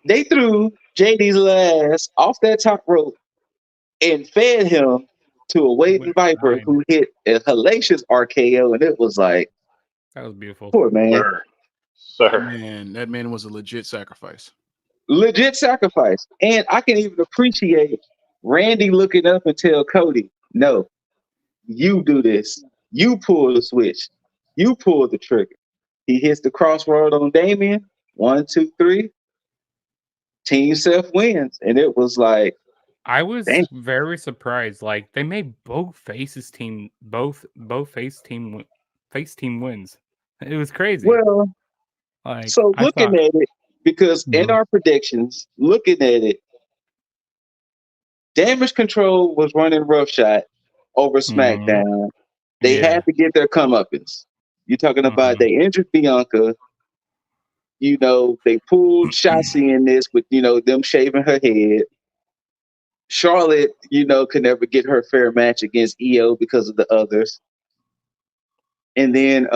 They threw JD's ass off that top rope and fed him to a waiting Viper who hit a hellacious RKO, and it was like, that was beautiful. Poor man. Sir. Man, that man was a legit sacrifice. Legit sacrifice. And I can even appreciate Randy looking up and tell Cody, no, you do this. You pull the switch. You pull the trigger. He hits the crossroad on Damien. 1, 2, 3. Team Seth wins. And it was like, I was damn. very surprised. Like they made both face team wins. It was crazy. Well, like so looking at it, because in our predictions, looking at it, Damage Control was running roughshod over SmackDown. They had to get their comeuppance. You're talking about they injured Bianca. They pulled Shotzi in this with, them shaving her head. Charlotte, could never get her fair match against EO because of the others. And then,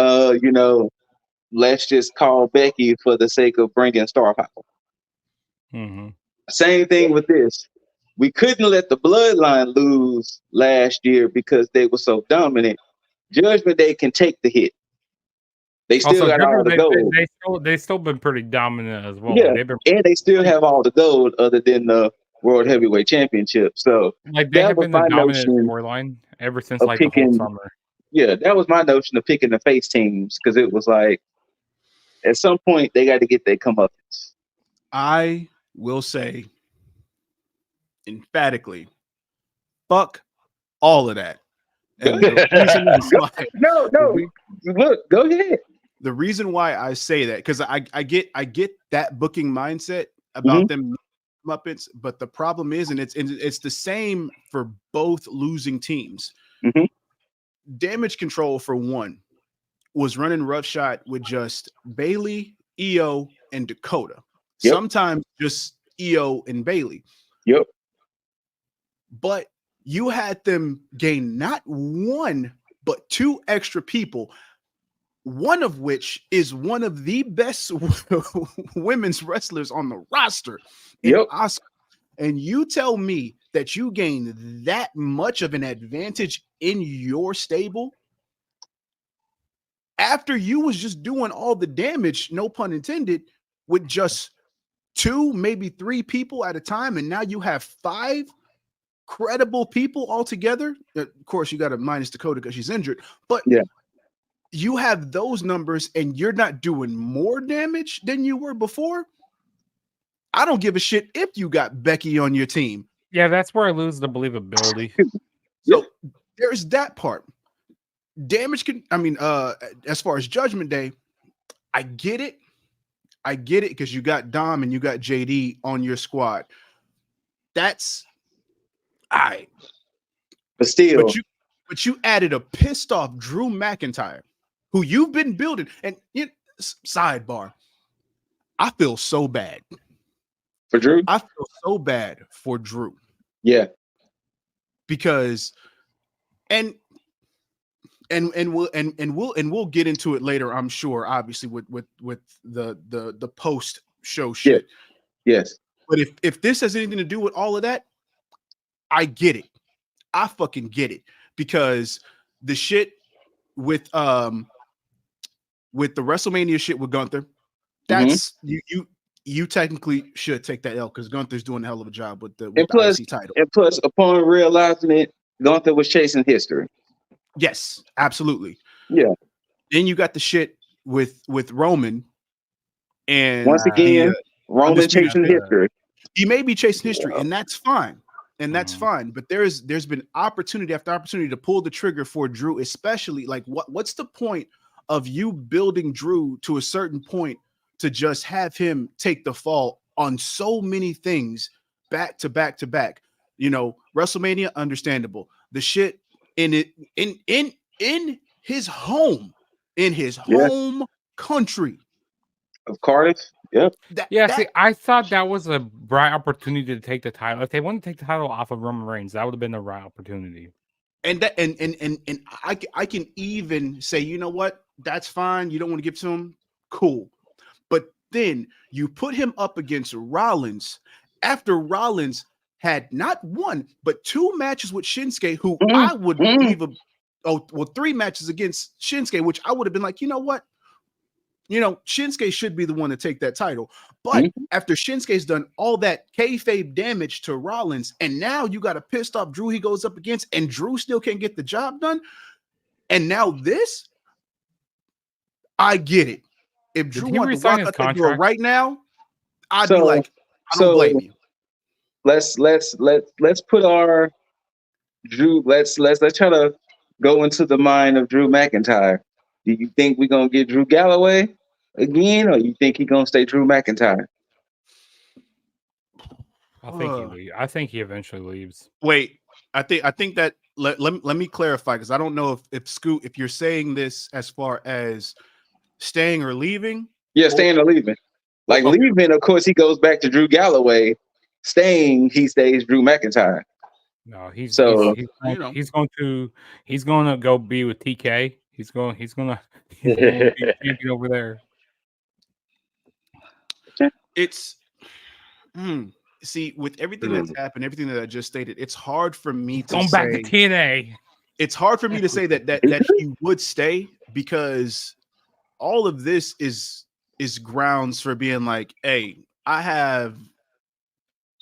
let's just call Becky for the sake of bringing star power. Same thing with this. We couldn't let the Bloodline lose last year because they were so dominant. Judgment Day can take the hit. They still got all the gold. They still been pretty dominant as well. Yeah, and they still have all the gold other than the World Heavyweight Championship. So like they have been the dominant storyline ever since like the whole summer. Yeah, that was my notion of picking the face teams because it was like at some point they got to get their comeuppance. I will say emphatically, fuck all of that. And no, look, go ahead. The reason why I say that, because I get that booking mindset about them Muppets, but the problem is, and it's the same for both losing teams. Damage Control, for one, was running roughshod with just Bailey, EO, and Dakota. Sometimes just EO and Bailey. But you had them gain not 1, but 2 extra people, one of which is one of the best women's wrestlers on the roster. Asuka. And you tell me that you gain that much of an advantage in your stable after you was just doing all the damage, no pun intended, with just 2, maybe 3 people at a time, and now you have 5 credible people altogether. Of course, you got to minus Dakota because she's injured, but you have those numbers and you're not doing more damage than you were before. I don't give a shit if you got Becky on your team. Yeah, that's where I lose the believability. So there's that part. As far as Judgment Day, I get it because you got Dom and you got JD on your squad. That's all right. But still, but you added a pissed off Drew McIntyre, who you've been building. And sidebar, I feel so bad for Drew. I feel so bad for Drew. Yeah, because and we'll get into it later, I'm sure. Obviously, with the post show shit. Yes. But if this has anything to do with all of that, I get it. I fucking get it. Because the shit with the WrestleMania shit with Gunther, that's you technically should take that L because Gunther's doing a hell of a job with the IC title. And plus, upon realizing it, Gunther was chasing history. Yes, absolutely. Yeah. Then you got the shit with Roman, and once again, Roman chasing history. He may be chasing history, and that's fine. And that's fine. But there's been opportunity after opportunity to pull the trigger for Drew, especially like what's the point of you building Drew to a certain point to just have him take the fall on so many things back to back to back? You know, WrestleMania, understandable. The shit in his home, home country of Cardiff. Yep. See, I thought that was a right opportunity to take the title. If they wanted to take the title off of Roman Reigns, that would have been the right opportunity. And that and I can even say, you know what? That's fine. You don't want to give it to him. Cool. But then you put him up against Rollins after Rollins had not one, but 2 matches with Shinsuke, who I would believe 3 matches against Shinsuke, which I would have been like, you know what? You know, Shinsuke should be the one to take that title. But after Shinsuke's done all that kayfabe damage to Rollins, and now you got a pissed off Drew he goes up against, and Drew still can't get the job done. And now this, I get it. If Drew wanted to walk out that door right now, I'd be like, I don't blame you. Let's put our Drew. Let's try to go into the mind of Drew McIntyre. Do you think we're gonna get Drew Galloway again, or you think he's gonna stay Drew McIntyre? I think he eventually leaves. Wait, I think that let me clarify, because I don't know if Scoot, if you're saying this as far as staying or leaving. Yeah, staying or leaving. Like leaving, of course, he goes back to Drew Galloway. Staying, he stays Drew McIntyre. No, he's going to go be with TK. He's going to be champion over there. It's see, with everything that's happened, everything that I just stated, it's hard for me to say back to TNA. It's hard for me to say that he would stay, because all of this is grounds for being like, hey, I have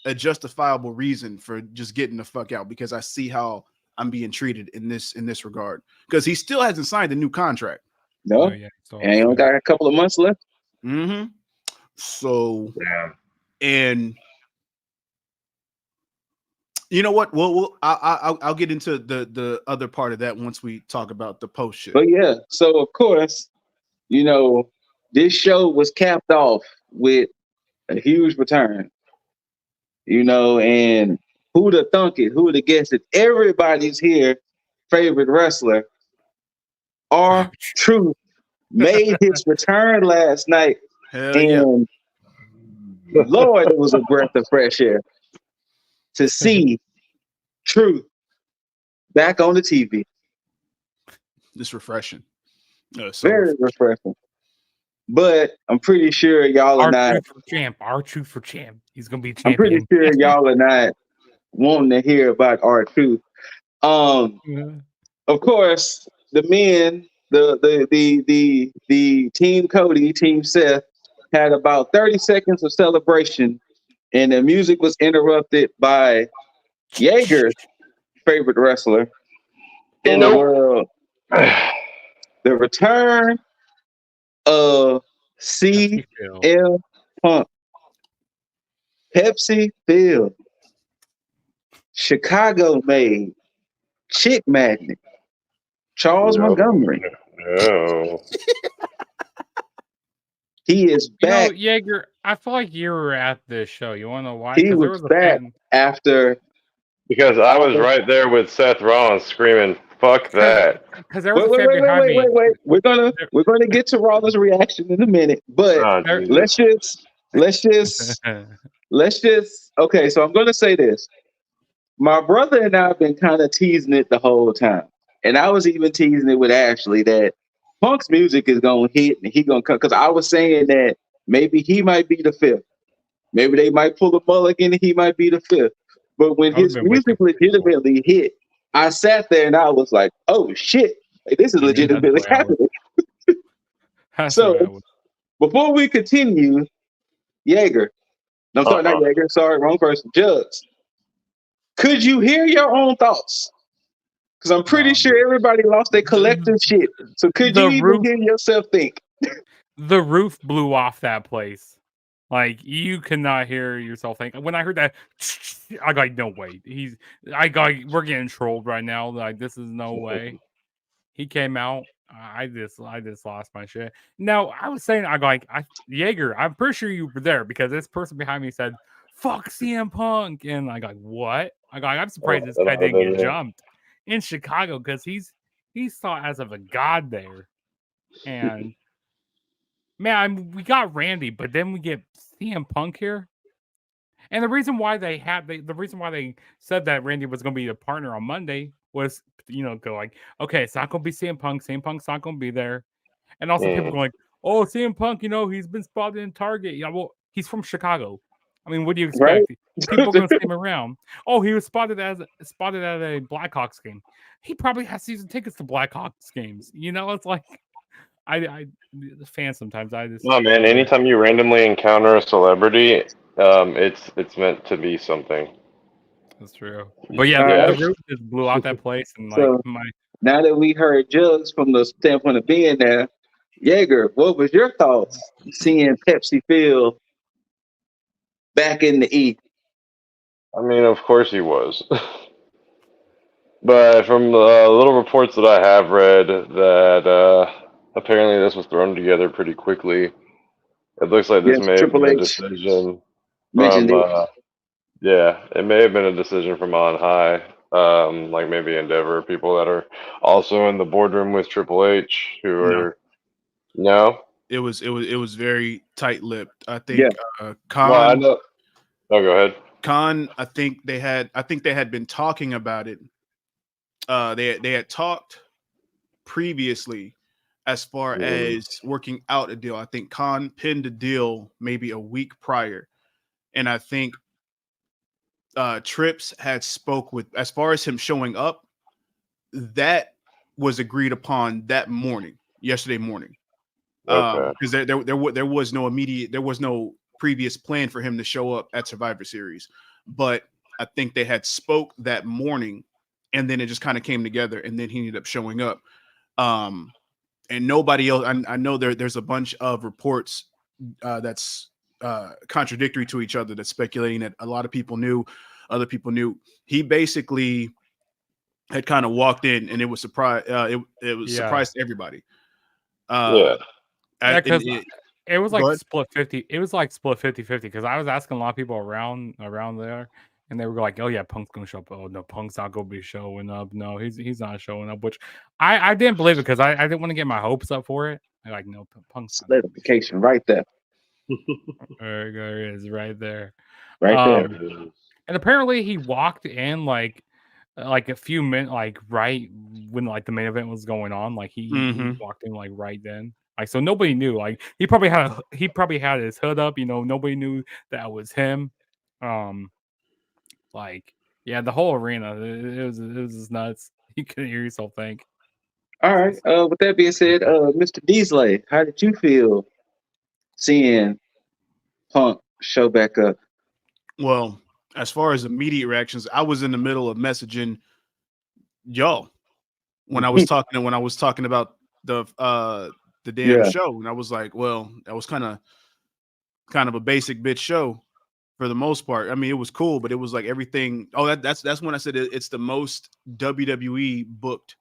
a justifiable reason for just getting the fuck out, because I see how I'm being treated in this regard. Because he still hasn't signed a new contract. No, and he only got a couple of months left. So, and you know what? I'll get into the other part of that once we talk about the post shit. But yeah, so of course, you know, this show was capped off with a huge return. You know, and who'd have thunk it? Who'd have guessed it? Everybody's here favorite wrestler, R-Truth, made his return last night. Hell Lord, it was a breath of fresh air to see Truth back on the TV. It's refreshing. Very refreshing. But I'm pretty sure y'all are not. R-Truth for champ. He's gonna be champion. I'm pretty sure y'all are not wanting to hear about R-Truth. Of course, the men, the Team Cody, Team Seth, had about 30 seconds of celebration, and the music was interrupted by Jaeger's favorite wrestler in the world. The return of CM Punk. Pepsi Field. Chicago made. Chick Magnet. Charles Montgomery. No. He is back. You know, Jaeger, I feel like you were at this show. You want to know why? He was back because I was right there with Seth Rollins screaming, "Fuck that!" Because there was a fan behind me. Wait. We're gonna get to Rollins' reaction in a minute, but let's just. Okay, so I'm gonna say this. My brother and I have been kind of teasing it the whole time, and I was even teasing it with Ashley that Punk's music is gonna hit and he gonna come, because I was saying that maybe he might be the fifth. Maybe they might pull a mulligan and he might be the fifth. But when I would've his been way too music legitimately hit, I sat there and I was like, "Oh shit, like, this is Yeah, that's legitimately the way I would. happening." That's the So way I would. before we continue, Jaeger, no, sorry, not Jaeger, sorry, wrong person, Jugs. Could you hear your own thoughts? Because I'm pretty No, sure everybody lost their collective shit. So could you the even roof, hear yourself think? the roof blew off that place. Like you cannot hear yourself think. When I heard that, I got no way. We're getting trolled right now. Like this is no way. He came out. I just lost my shit. Now I was saying Jaeger. I'm pretty sure you were there because this person behind me said, "Fuck CM Punk," and I got what? I'm surprised this guy didn't get jumped in Chicago because he's thought as of a god there. And man, we got Randy, but then we get CM Punk here. And the reason why they said that Randy was going to be a partner on Monday was, go like, okay, it's not going to be CM Punk. CM Punk's not going to be there. And also people going, oh, CM Punk, he's been spotted in Target. Yeah, well, he's from Chicago. I mean, what do you Right? expect? People are going to see him around. Oh, he was spotted at a Blackhawks game. He probably has season tickets to Blackhawks games. It's like the fans sometimes No, man. Anytime you randomly encounter a celebrity, it's meant to be something. That's true. But yeah, All the right. roof just blew out that place, and So now that we heard Jugs from the standpoint of being there, Jaeger, what was your thoughts seeing Pepsi Field back in the E? I mean, of course he was. But from the little reports that I have read, that apparently this was thrown together pretty quickly. It looks like this Yes, may have Triple been a H decision mentioned from, it. yeah, it may have been a decision from on high, like maybe Endeavor, people that are also in the boardroom with Triple H, who are, no? It was very tight-lipped. I Yeah. think Well, I know. Oh, go ahead. Khan, I think they had been talking about it. They had talked previously as far as working out a deal. I think Khan pinned a deal maybe a week prior, and I think Trips had spoke with, as far as him showing up, that was agreed upon that morning, yesterday morning. Okay. Because there was no previous plan for him to show up at Survivor Series, but I think they had spoke that morning, and then it just kind of came together, and then he ended up showing up. And nobody else. I know there's a bunch of reports that's contradictory to each other, that's speculating that a lot of people knew, other people knew. He basically had kind of walked in, and it was surprise. It was surprise to everybody. Yeah. because it was like But split 50. It was like split 50-50 because I was asking a lot of people around there, and they were like, "Oh yeah, Punk's gonna show up. Oh no, Punk's not gonna be showing up. No, he's not showing up." Which I didn't believe it because I didn't want to get my hopes up for it. I'm like, no, Punk's not. Solidification right there. There it is, right there. Right there. And apparently he walked in like a few minutes, like right when like the main event was going on. Like he walked in like right then. Like so nobody knew. Like he probably had his hood up. Nobody knew that was him. Like yeah, the whole arena it was just nuts. You couldn't hear yourself think. All right. With that being said, Mr. Deasley, how did you feel seeing Punk show back up? well, as far as immediate reactions, I was in the middle of messaging y'all when I was talking about the damn show, and I was like, well, that was kind of a basic bitch show for the most part. I mean, it was cool, but it was like everything. Oh, that's when I said it's the most WWE booked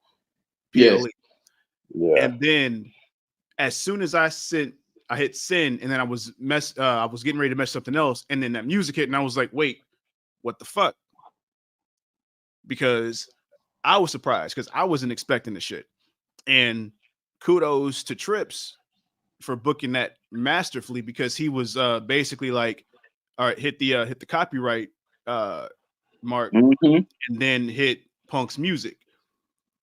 PLE. Yes. Yeah. And then as soon as I hit send, and then I was getting ready to mess something else, and then that music hit, and I was like, wait, what the fuck? Because I was surprised because I wasn't expecting the shit. And kudos to Trips for booking that masterfully, because he was basically like, all right, hit the copyright mark, and then hit Punk's music.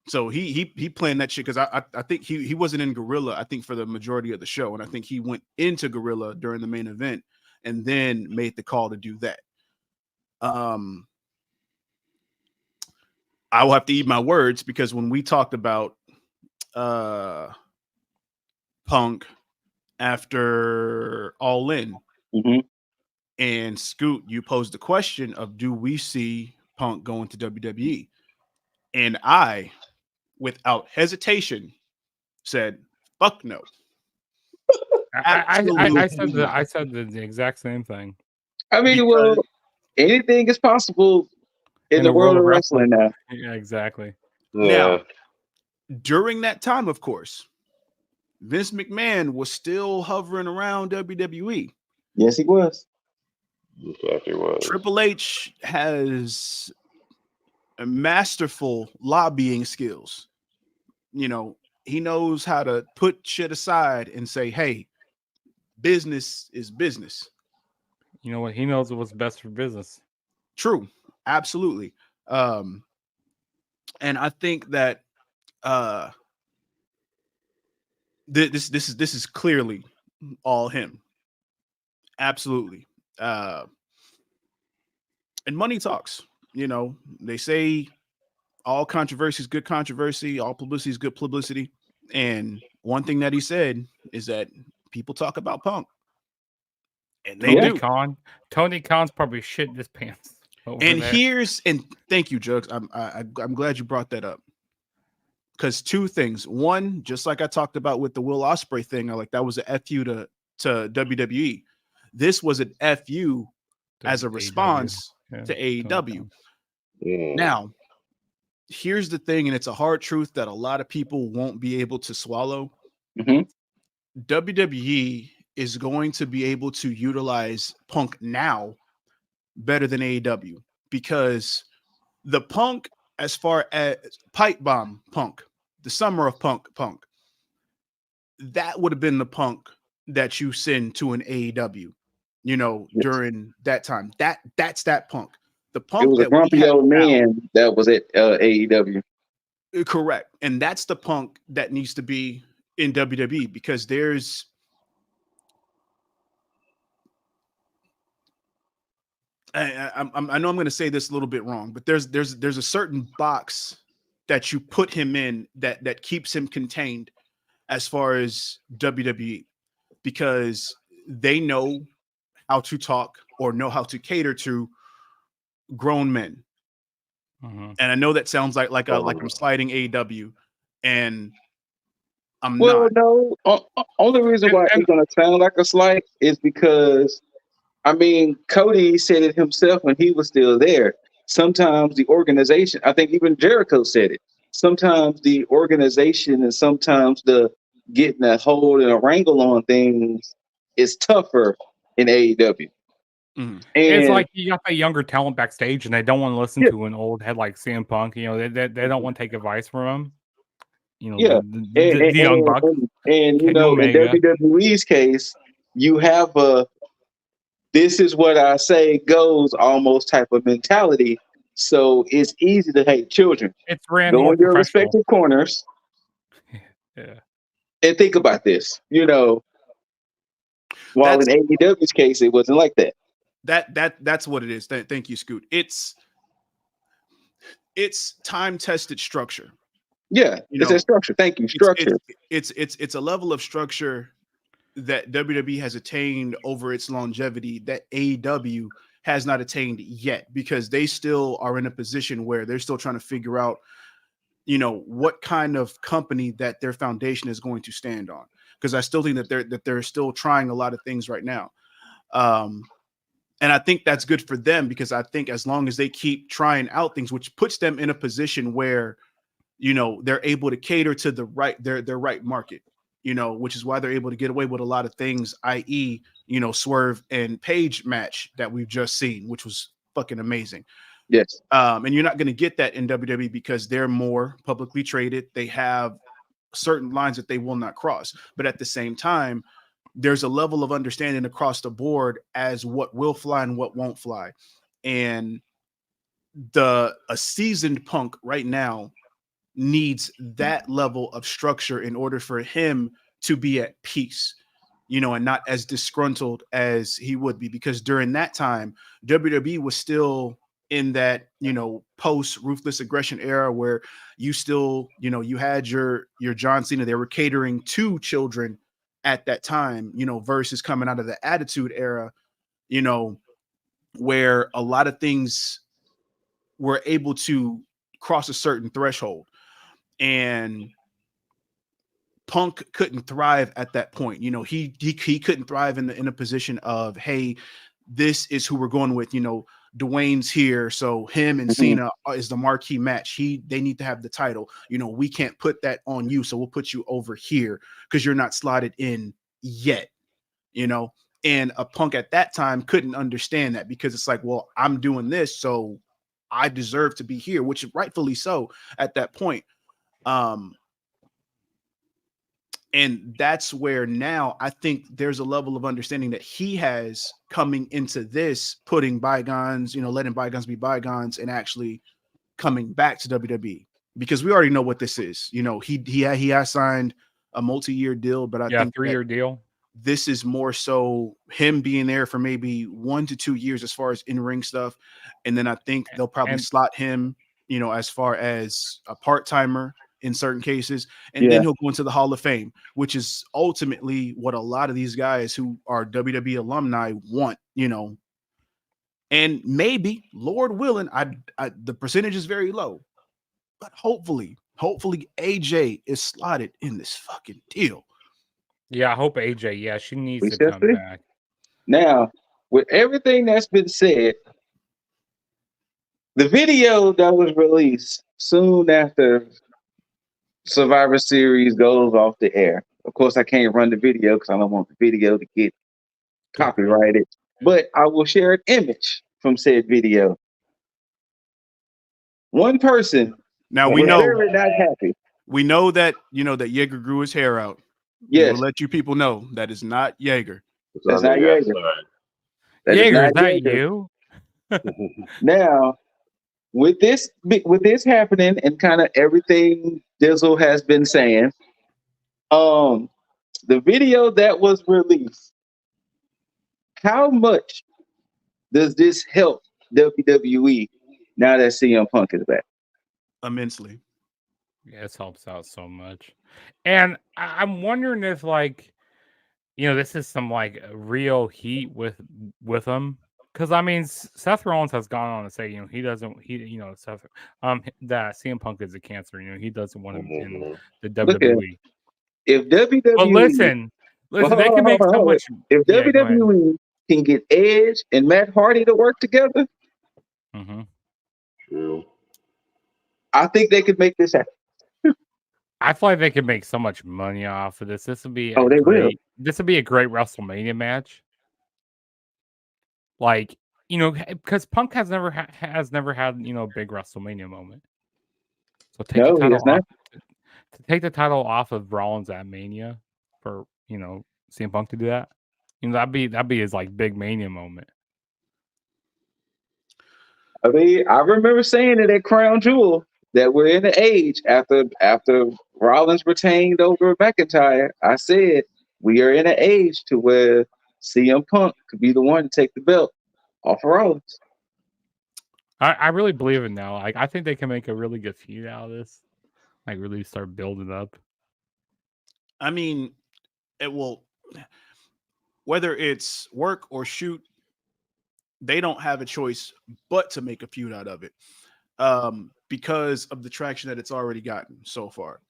So he planned that shit because I think he wasn't in Gorilla, I think, for the majority of the show. And I think he went into Gorilla during the main event and then made the call to do that. I will have to eat my words because when we talked about Punk after All In, and Scoot, you posed the question of, do we see Punk going to WWE? And I, without hesitation, said, fuck no. I said the exact same thing. I mean, well, anything is possible in the world of wrestling now. Yeah, exactly. Now, during that time, of course, Vince McMahon was still hovering around WWE. Yes, he was. Yes, he was. Triple H has a masterful lobbying skills. You know, he knows how to put shit aside and say, hey, business is business. You know what? He knows what's best for business. True. Absolutely. And I think that this is clearly all him. Absolutely. And money talks. You know, they say all controversy is good controversy, all publicity is good publicity. And one thing that he said is that people talk about Punk. And they do. Tony Khan's probably shitting his pants. And thank you, Jugs. I'm glad you brought that up. Because two things. One, just like I talked about with the Will Ospreay thing, that was a FU to WWE. This was an FU as a response to AEW. Now, here's the thing, and it's a hard truth that a lot of people won't be able to swallow. WWE is going to be able to utilize Punk now better than AEW, because the Punk, as far as Pipe Bomb Punk, the Summer of Punk, that would have been the Punk that you send to an AEW, during that time. That's that Punk. The Punk, it was a grumpy old man that was at AEW. Correct. And that's the Punk that needs to be in WWE, because there's I know I'm going to say this a little bit wrong, but there's a certain box that you put him in that keeps him contained as far as WWE, because they know how to talk or know how to cater to grown men. And I know that sounds like I'm sliding AEW, and I'm not. No. Only reason why it's going to sound like a slight is because, I mean, Cody said it himself when he was still there. Sometimes the organization, I think even Jericho said it, sometimes the organization and sometimes the getting a hold and a wrangle on things is tougher in AEW. And it's like you got that younger talent backstage and they don't want to listen to an old head like CM Punk. They don't want to take advice from him. The young buck. And in WWE's case, you have this is what I say goes almost type of mentality. So it's easy to hate children. It's ran Go more in your respective corners. And think about this. While in AEW's case, it wasn't like that. That's what it is. Thank you, Scoot. It's time-tested structure. Yeah, it's a structure. Thank you. Structure. It's a level of structure that WWE has attained over its longevity that AEW has not attained yet, because they still are in a position where they're still trying to figure out, what kind of company that their foundation is going to stand on. Because I still think that they're still trying a lot of things right now. And I think that's good for them, because I think as long as they keep trying out things, which puts them in a position where, they're able to cater to their right market, which is why they're able to get away with a lot of things, i.e., Swerve and Paige match that we've just seen, which was fucking amazing. Yes. And you're not going to get that in WWE because they're more publicly traded. They have certain lines that they will not cross. But at the same time, there's a level of understanding across the board as what will fly and what won't fly. And a seasoned Punk right now needs that level of structure in order for him to be at peace, you know, and not as disgruntled as he would be, because during that time, WWE was still in that, you know, post ruthless aggression era where you still, you know, you had your John Cena, they were catering to children at that time, you know, versus coming out of the Attitude Era, you know, where a lot of things were able to cross a certain threshold. And Punk couldn't thrive at that point. You know, he couldn't thrive in a position of, hey, this is who we're going with. You know, Dwayne's here, so him and Cena is the marquee match. They need to have the title. You know, we can't put that on you, so we'll put you over here because you're not slotted in yet. You know, and a Punk at that time couldn't understand that, because it's like, well, I'm doing this, so I deserve to be here, which rightfully so at that point. And that's where now I think there's a level of understanding that he has coming into this, putting bygones, you know, letting bygones be bygones, and actually coming back to WWE, because we already know what this is. You know, he has signed a multi-year deal, but I think 3-year deal. This is more so him being there for maybe 1 to 2 years as far as in-ring stuff. And then I think they'll probably slot him, you know, as far as a part-timer in certain cases, and then he'll go into the Hall of Fame, which is ultimately what a lot of these guys who are WWE alumni want, you know. And maybe, Lord willing, the percentage is very low, but hopefully AJ is slotted in this fucking deal. Yeah, I hope AJ. Yeah, she needs to come back. Now, with everything that's been said, the video that was released soon after Survivor Series goes off the air. Of course, I can't run the video because I don't want the video to get copyrighted. But I will share an image from said video. One person. Now we know very not happy. We know that, you know, that Jaeger grew his hair out. Yes. We'll let you people know that is not Jaeger. That's not Jaeger. Jaeger, is that you? Now, with this happening and kind of everything Dizzle has been saying, the video that was released, how much does this help WWE now that CM Punk is back? Immensely. Yeah, this helps out so much. And I'm wondering if, like, you know, this is some like real heat with him. Because I mean, Seth Rollins has gone on to say, you know, that CM Punk is a cancer. You know, he doesn't want him in the WWE. If WWE, but listen, they can make so much. If WWE can get Edge and Matt Hardy to work together, True. I think they could make this happen. I feel like they could make so much money off of this. This would be This would be a great WrestleMania match. Like, you know, because Punk has never had, you know, a big WrestleMania moment. So take the title off of Rollins at Mania for, you know, CM Punk to do that. You know, that'd be his like big Mania moment. I mean, I remember saying it at Crown Jewel that we're in the age after Rollins retained over McIntyre. I said we are in an age to where CM Punk could be the one to take the belt off of Rollins. I really believe it now. Like, I think they can make a really good feud out of this. Like, really start building up. I mean, it will. Whether it's work or shoot, they don't have a choice but to make a feud out of it, because of the traction that it's already gotten so far.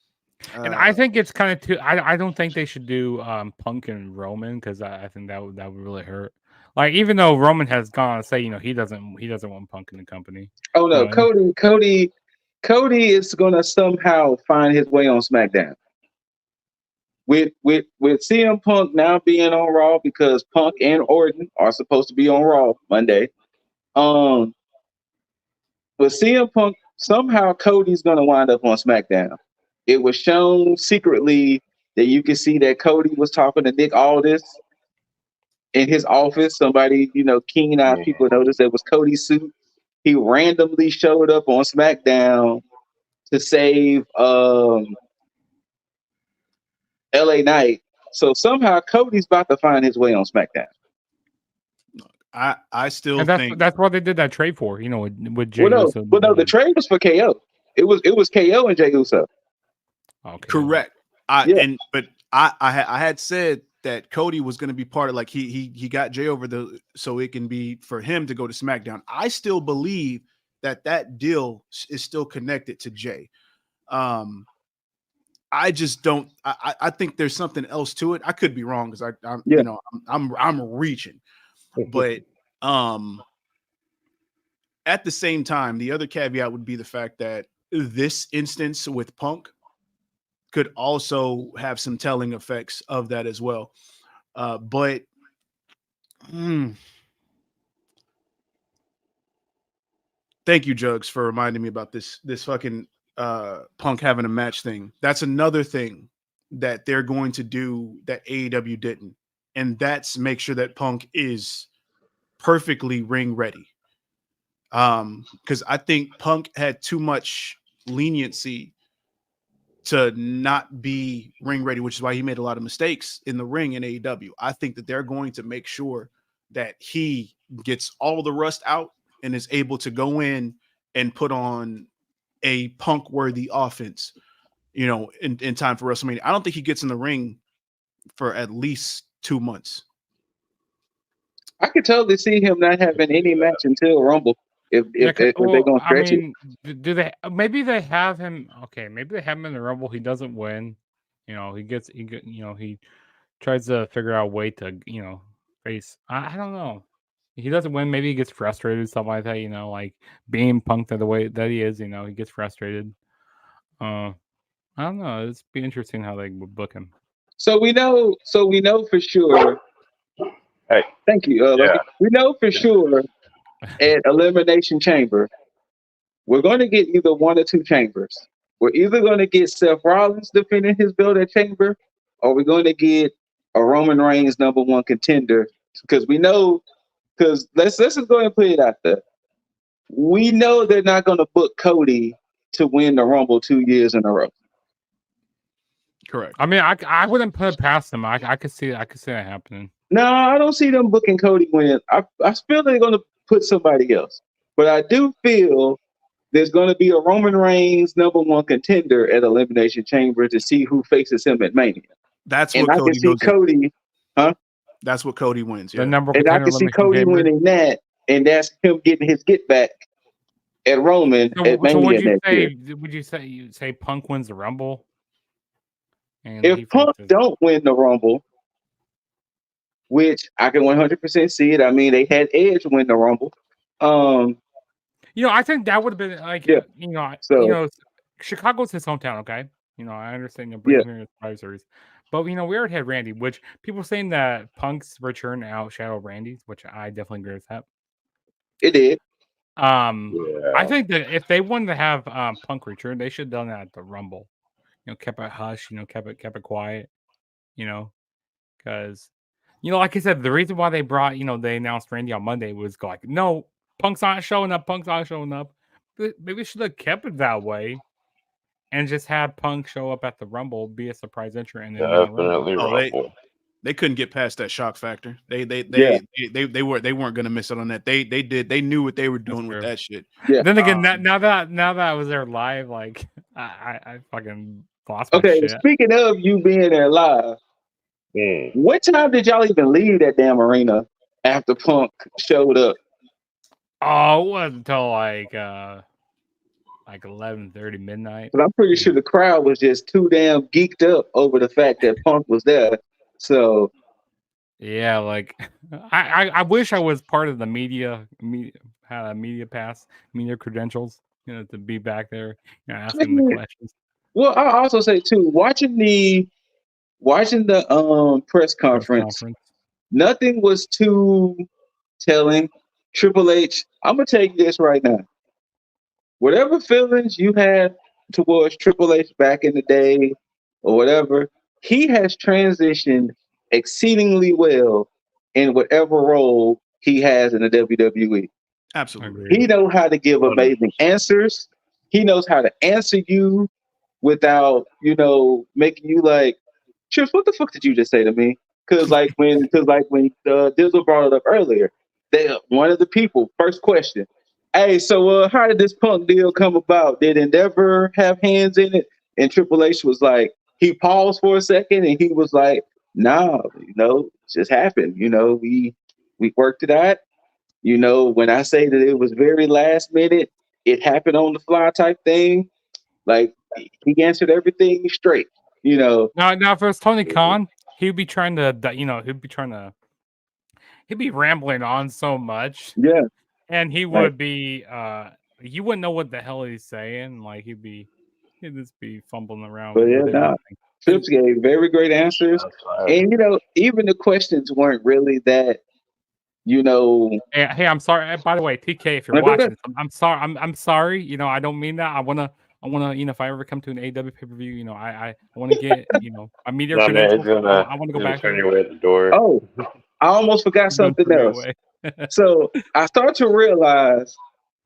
And I think it's kind of too. I don't think they should do Punk and Roman, because I think that would really hurt. Like, even though Roman has gone to say, you know, he doesn't want Punk in the company. Oh no, you know, Cody is gonna somehow find his way on SmackDown. With CM Punk now being on Raw, because Punk and Orton are supposed to be on Raw Monday. With CM Punk, somehow Cody's gonna wind up on SmackDown. It was shown secretly that you can see that Cody was talking to Nick Aldis in his office. Somebody, you know, keen-eyed people noticed that was Cody's suit. He randomly showed up on SmackDown to save LA Knight. So somehow Cody's about to find his way on SmackDown. I still And think that's what they did that trade for, you know, with Jey Well, Uso. no, the trade was for KO. It was KO and Jey Uso. Okay. correct. I had said that Cody was going to be part of, like, he got Jay over so it can be for him to go to SmackDown. I still believe that deal is still connected to Jay. I just don't. I think there's something else to it. I could be wrong because I'm reaching, but at the same time, the other caveat would be the fact that this instance with Punk could also have some telling effects of that as well. But thank you, Jugs, for reminding me about this fucking Punk having a match thing. That's another thing that they're going to do that AEW didn't, and that's make sure that Punk is perfectly ring ready. Because I think Punk had too much leniency to not be ring ready, which is why he made a lot of mistakes in the ring in AEW. I think that they're going to make sure that he gets all the rust out and is able to go in and put on a Punk worthy offense, you know, in time for WrestleMania. I don't think he gets in the ring for at least 2 months. I could totally see him not having any match until Rumble if they're gonna stretch it. Do they? Maybe they have him. Okay, maybe they have him in the Rumble. He doesn't win. You know, he tries to figure out a way to, you know, face. I don't know. He doesn't win. Maybe he gets frustrated, something like that. You know, like being punked the way that he is. You know, he gets frustrated. I don't know. It's be interesting how they would book him. So we know for sure. Hey, thank you. We know for sure at Elimination Chamber, we're going to get either one or two chambers. We're either going to get Seth Rollins defending his belt at Chamber, or we're going to get a Roman Reigns #1 contender. Because we know, because let's just go ahead and put it out there. We know they're not going to book Cody to win the Rumble 2 years in a row. Correct. I mean, I wouldn't put it past them. I could see that happening. No, I don't see them booking Cody winning. I feel they're going to put somebody else, but I do feel there's going to be a Roman Reigns #1 contender at Elimination Chamber to see who faces him at Mania. That's and what I Cody can see Cody, huh? That's what Cody wins. Yeah. The #1 and I can see Cody winning that, and that's him getting his get back at Roman at Mania next year. Would you say Punk wins the Rumble? And if Punk don't win the Rumble, which I can 100% see it. I mean, they had Edge win the Rumble. You know, I think that would have been like, Yeah. you know, So- Chicago's his hometown, okay? You know, I understand you're bringing here Survivor Series, but you know, we already had Randy, which people are saying that Punk's return outshadowed Randy's, which I definitely agree with that. It did. I think that if they wanted to have Punk return, they should have done that at the Rumble. You know, kept it hush. You know, kept it quiet. You know, because you know, like I said, the reason why they brought, you know, they announced Randy on Monday was like, no, Punk's not showing up. Punk's not showing up. But maybe we should have kept it that way, and just had Punk show up at the Rumble, be a surprise entrant, and then win the Rumble. Definitely Rumble. They couldn't get past that shock factor. They weren't going to miss it on that. They knew what they were doing with that shit. Yeah. Then again, now that I was there live, like I fucking lost my Okay, shit. speaking of you being there live, what time did y'all even leave that damn arena after Punk showed up? Oh, it wasn't until like 11:30 midnight. But I'm pretty sure the crowd was just too damn geeked up over the fact that Punk was there. So yeah, like I wish I was part of the media had a media pass, media credentials, you know, to be back there, you know, asking the questions. Well, I also say too, watching the press conference, nothing was too telling. Triple H, I'm gonna tell you this right now. Whatever feelings you had towards Triple H back in the day or whatever, he has transitioned exceedingly well in whatever role he has in the WWE. Absolutely. He knows how to give amazing answers. he knows how to answer you without, making you like, Trips, what the fuck did you just say to me? Because when Dizzle brought it up earlier, one of the people, first question, hey, so how did this Punk deal come about? Did Endeavor have hands in it? And Triple H was like, he paused for a second and he was like, nah, it just happened. We worked it out. When I say that it was very last minute, it happened on the fly type thing. Like, he answered everything straight. Now, if it was Tony Khan, he'd be trying to, he'd be rambling on so much. Yeah. And he would be, you wouldn't know what the hell he's saying. Like, he'd just be fumbling around. But yeah, Trips gave very great answers. And, even the questions weren't really that, Hey, I'm sorry. By the way, TK, if you're watching, I'm sorry. I'm sorry. I don't mean that. I wanna, if I ever come to an AW pay-per-view, I wanna get, my media credentials. I wanna go back. Turn you away at the door. Oh, I almost forgot something else. So I start to realize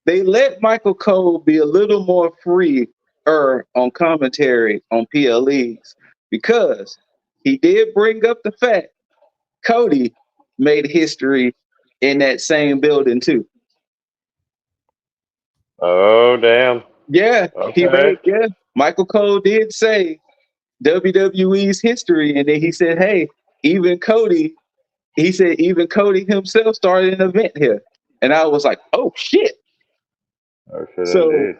they let Michael Cole be a little more free on commentary on PLEs because he did bring up the fact Cody made history in that same building too. Oh damn! Yeah, okay. Michael Cole did say WWE's history, and then he said, "Hey, even Cody." He said, "Even Cody himself started an event here," and I was like, "Oh shit!" Oh shit! So, indeed.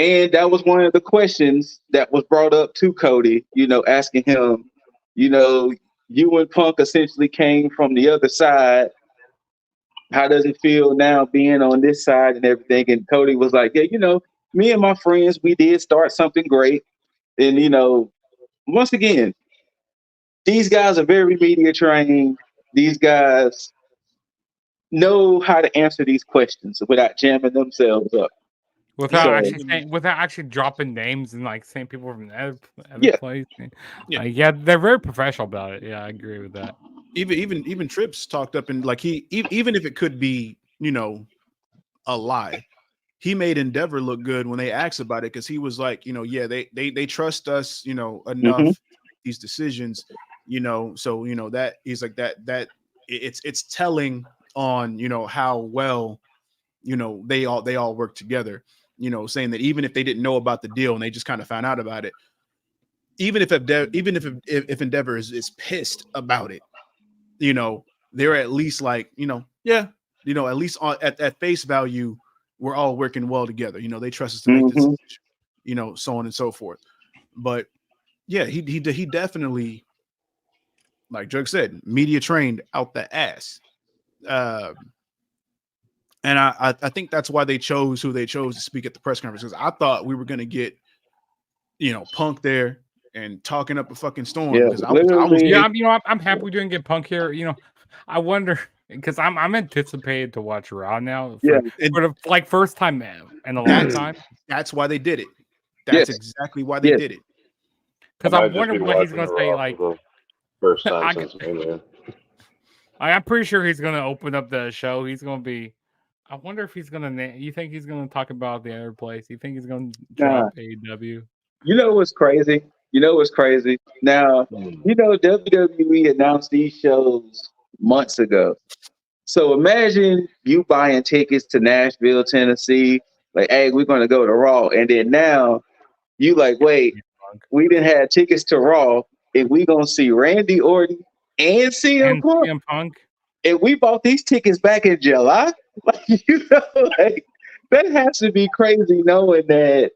and that was one of the questions that was brought up to Cody. Asking him, you and Punk essentially came from the other side. How does it feel now being on this side and everything? And Cody was like, yeah, me and my friends, we did start something great. And, once again, these guys are very media trained. These guys know how to answer these questions without jamming themselves up. Without actually dropping names and saying people from the other place. Yeah, they're very professional about it. Yeah, I agree with that. Even Trips talked up and even if it could be a lie, he made Endeavor look good when they asked about it because he was like, they trust us, enough to make these decisions, so that he's like that it's telling on how well they all work together, saying that even if they didn't know about the deal and they just kind of found out about it, even if Endeavor is pissed about it, they're at least like, at least at face value, we're all working well together. They trust us to make this decision, so on and so forth. But yeah, he definitely, like Jug said, media trained out the ass. And I think that's why they chose who they chose to speak at the press conference, because I thought we were going to get, Punk there and talking up a fucking storm. Yeah, because I'm happy we didn't get Punk here. I wonder, because I'm anticipated to watch Raw now. For the first time in a long time. That's why they did it. That's exactly why they did it. Because I'm wondering what he's going to say. First time since Mania. I'm pretty sure he's going to open up the show. He's going to be. I wonder if he's going to. You think he's going to talk about the other place? You think he's going to drop AEW? You know what's crazy? Now, WWE announced these shows months ago. So imagine you buying tickets to Nashville, Tennessee. Like, hey, we're going to go to Raw. And then now you like, wait, we didn't have tickets to Raw. And we going to see Randy Orton and CM Punk. And we bought these tickets back in July. That has to be crazy knowing that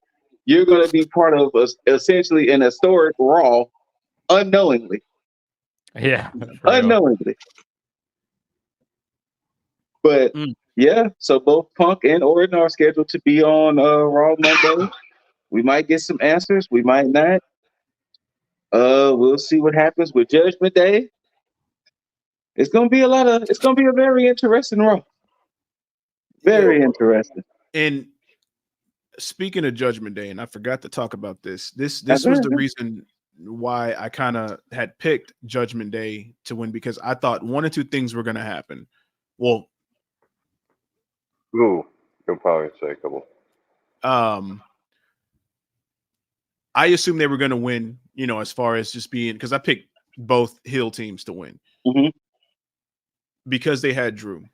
you're going to be part of essentially an historic Raw unknowingly. Yeah. Unknowingly. But yeah, so both Punk and Orton are scheduled to be on Raw Monday. We might get some answers. We might not. We'll see what happens with Judgment Day. It's gonna be a very interesting Raw. Very interesting. And speaking of Judgment Day, and I forgot to talk about this. This was the reason why I kind of had picked Judgment Day to win, because I thought one or two things were going to happen. Well, you'll probably say a couple. I assume they were going to win, you know, as far as just being, because I picked both heel teams to win because they had Drew.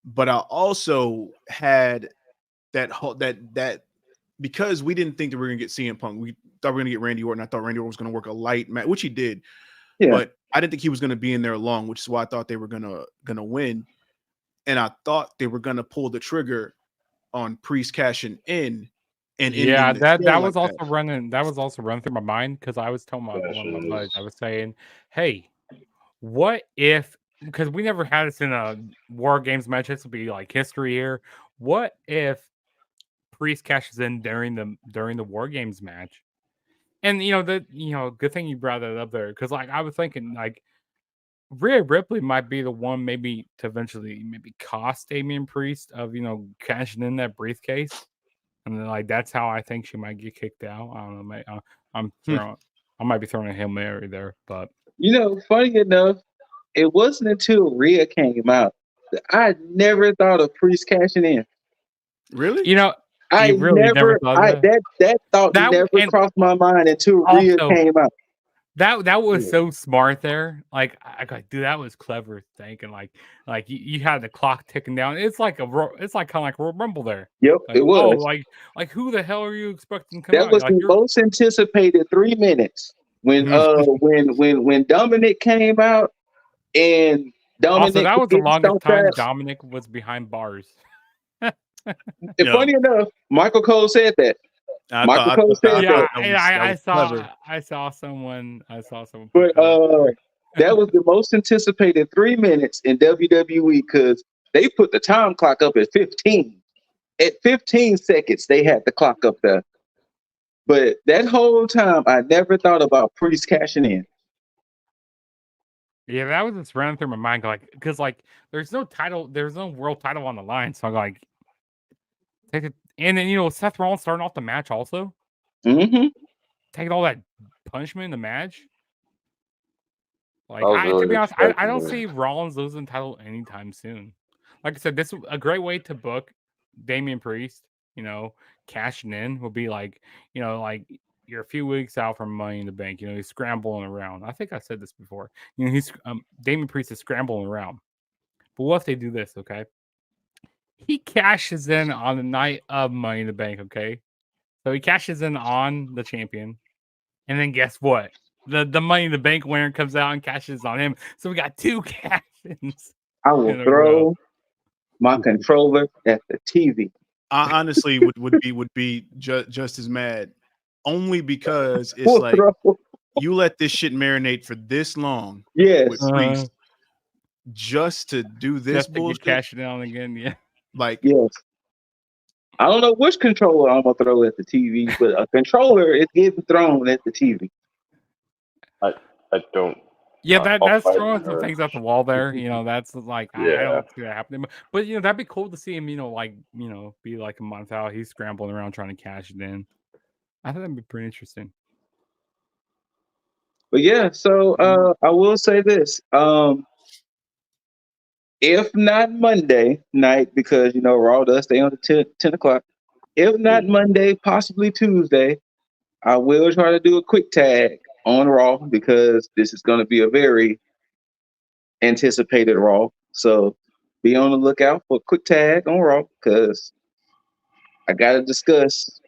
But I also had that because we didn't think that we were going to get CM Punk. We thought we were going to get Randy Orton. I thought Randy Orton was going to work a light match, which he did. Yeah. But I didn't think he was going to be in there long, which is why I thought they were going to win. And I thought they were going to pull the trigger on Priest cashing in. And yeah, that was also running. That was also running through my mind because I was telling one of my buddies. I was saying, "Hey, what if?" Because we never had this in a WarGames match. This will be like history here. What if Priest cashes in during the WarGames match? And good thing you brought that up there because like I was thinking like Rhea Ripley might be the one maybe to eventually maybe cost Damian Priest of cashing in that briefcase. And then, like that's how I think she might get kicked out. I don't know. I might be throwing a Hail Mary there, but funny enough, it wasn't until Rhea came out that I never thought of Priest cashing in. Really? I really never thought that thought never crossed my mind until Rhea came out. That was so smart there. Like dude, that was clever thinking. Like you had the clock ticking down. It's like kind of like a Rumble there. Yep, like, it was. Oh, like who the hell are you expecting to come that out? was like, the most anticipated 3 minutes when when Dominic came out and Dominic. Also, that was the longest time Dominic was behind bars. Funny enough, Michael Cole said that. I saw someone. But that was the most anticipated 3 minutes in WWE because they put the time clock up at 15. At 15 seconds, they had the clock up there. But that whole time, I never thought about Priest cashing in. Yeah, that was just running through my mind, like because like there's no world title on the line, so I'm like, take it. And then Seth Rollins starting off the match also. Taking all that punishment in the match. Like to be honest, I don't see Rollins losing the title anytime soon. Like I said, this is a great way to book Damian Priest. Cashing in will be like like you're a few weeks out from Money in the Bank. He's scrambling around. I think I said this before. He's Damian Priest is scrambling around. But what if they do this? Okay. He cashes in on the night of Money in the Bank, okay? So he cashes in on the champion. And then guess what? The Money in the Bank winner comes out and cashes on him. So we got 2 cash-ins. I will throw my controller at the TV. I honestly would be just as mad. Only because it's like you let this shit marinate for this long. Yes. With Priest, just to do this bullshit. Cash it down again, yeah. Like, yes. I don't know which controller I'm gonna throw at the TV, but a controller is getting thrown at the TV. I don't. Yeah, that's throwing some things at the wall there. That's like I don't see that happening. But that'd be cool to see him. Be like a month out. He's scrambling around trying to cash it in. I think that'd be pretty interesting. But yeah, so I will say this. If not Monday night, because Raw does stay on the 10 o'clock. If not Monday, possibly Tuesday, I will try to do a quick tag on Raw because this is going to be a very anticipated Raw. So be on the lookout for a quick tag on Raw because I got to discuss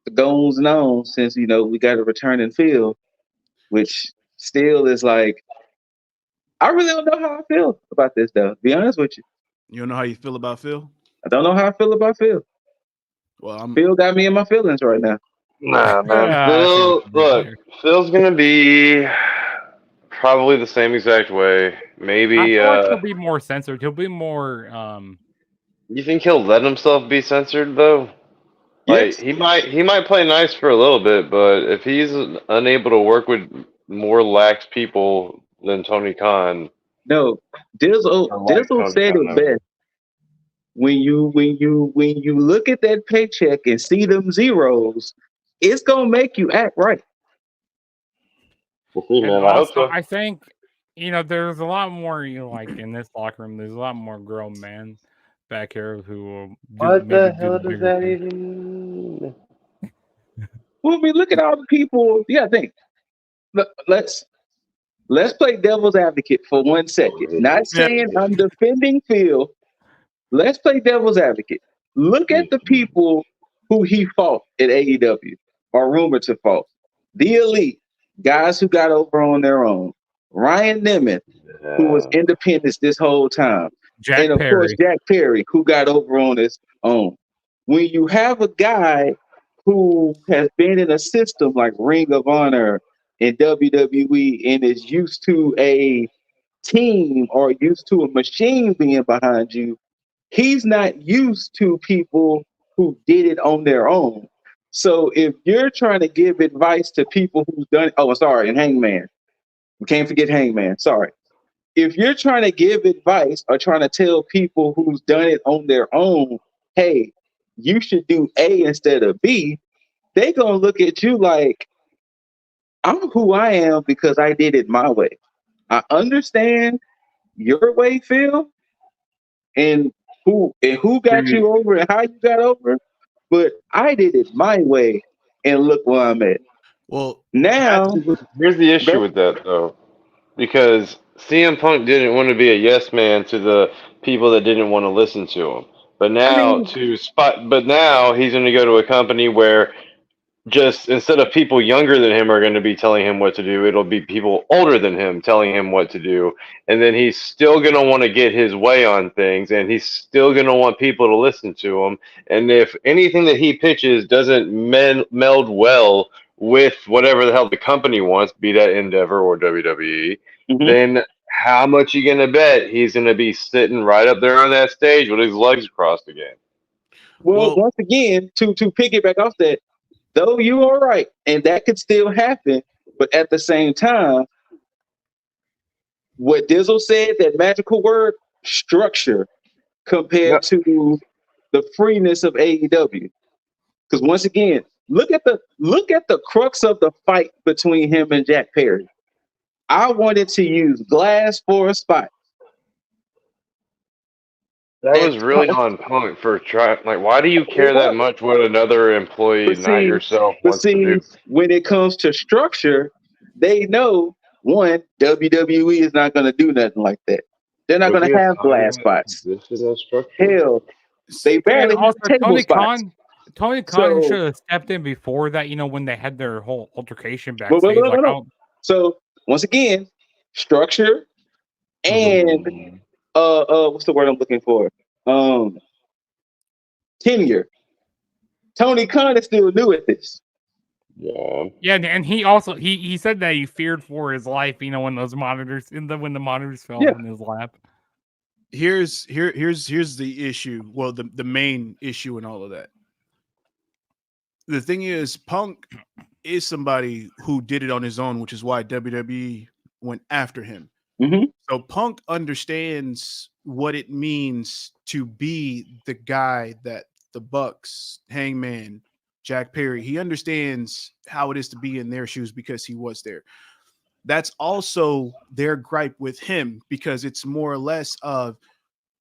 the goings and on since we got a returning Phil, which still is like I really don't know how I feel about this though. To be honest with you. You don't know how you feel about Phil? I don't know how I feel about Phil. Well, Phil got me in my feelings right now. Nah, man. Phil's gonna be probably the same exact way. Maybe I feel like he'll be more censored. He'll be more. You think he'll let himself be censored though? Like he might play nice for a little bit, but if he's unable to work with more lax people than Tony Khan. No, Dizzle said it best. When you look at that paycheck and see them zeros, it's gonna make you act right. We'll see, man. I hope so. I think there's a lot more like in this locker room. There's a lot more grown men back here who will What maybe the do hell the does bigger that thing. even mean? Well, I mean, look at all the people. Yeah, I think. Let's play devil's advocate for 1 second. Not Yeah. saying I'm defending Phil. Let's play devil's advocate. Look at the people who he fought at AEW or rumored to fought. The Elite, guys who got over on their own. Ryan Nemeth, who was independent this whole time. Jack And of course, Perry. Jack Perry, who got over on his own. When you have a guy who has been in a system like Ring of Honor and WWE and is used to a team or used to a machine being behind you, he's not used to people who did it on their own. So if you're trying to give advice to people who've done, oh, sorry, and Hangman, we can't forget Hangman. Sorry. If you're trying to give advice or trying to tell people who's done it on their own, hey, you should do A instead of B, they gonna look at you like, I'm who I am because I did it my way. I understand your way, Phil, and who got you over and how you got over, but I did it my way, and look where I'm at Well, now. Here's the issue Go, with that, though, because CM Punk didn't want to be a yes man to the people that didn't want to listen to him. But I now mean, but now he's going to go to a company where just instead of people younger than him are going to be telling him what to do, it'll be people older than him telling him what to do. And then he's still going to want to get his way on things, and he's still going to want people to listen to him. And if anything that he pitches doesn't meld well with whatever the hell the company wants, be that Endeavor or WWE, mhm. then how much you going to bet he's going to be sitting right up there on that stage with his legs crossed again? Well, well, once again, to piggyback off that, though you are right, and that could still happen, but at the same time, what Dizzle said, that magical word, structure, compared Yep. to the freeness of AEW. Because once again, look at the crux of the fight between him and Jack Perry. I wanted to use glass for a spot. That And was really on Punk for trying. Like, why do you care that much what another employee, but not see, yourself, wants to do? when it comes to structure, they know one, WWE is not going to do nothing like that. They're not Was going he to have glass assigned that spots. position of structure? Hell, they And barely also have table spots. Tony Khan So, should have stepped in before that, when they had their whole altercation backstage. no, no, Like, no. oh, So once again, structure and what's the word I'm looking for? Tenure. Tony Khan is still new at this. Yeah. yeah, and he also he said that he feared for his life, when those monitors when the monitors fell Yeah. in his lap. here's the issue. Well, the main issue in all of that. The thing is, Punk is somebody who did it on his own, which is why WWE went after him. Mm-hmm. So Punk understands what it means to be the guy that the Bucks, Hangman, Jack Perry, he understands how it is to be in their shoes because he was there. That's also their gripe with him because it's more or less of,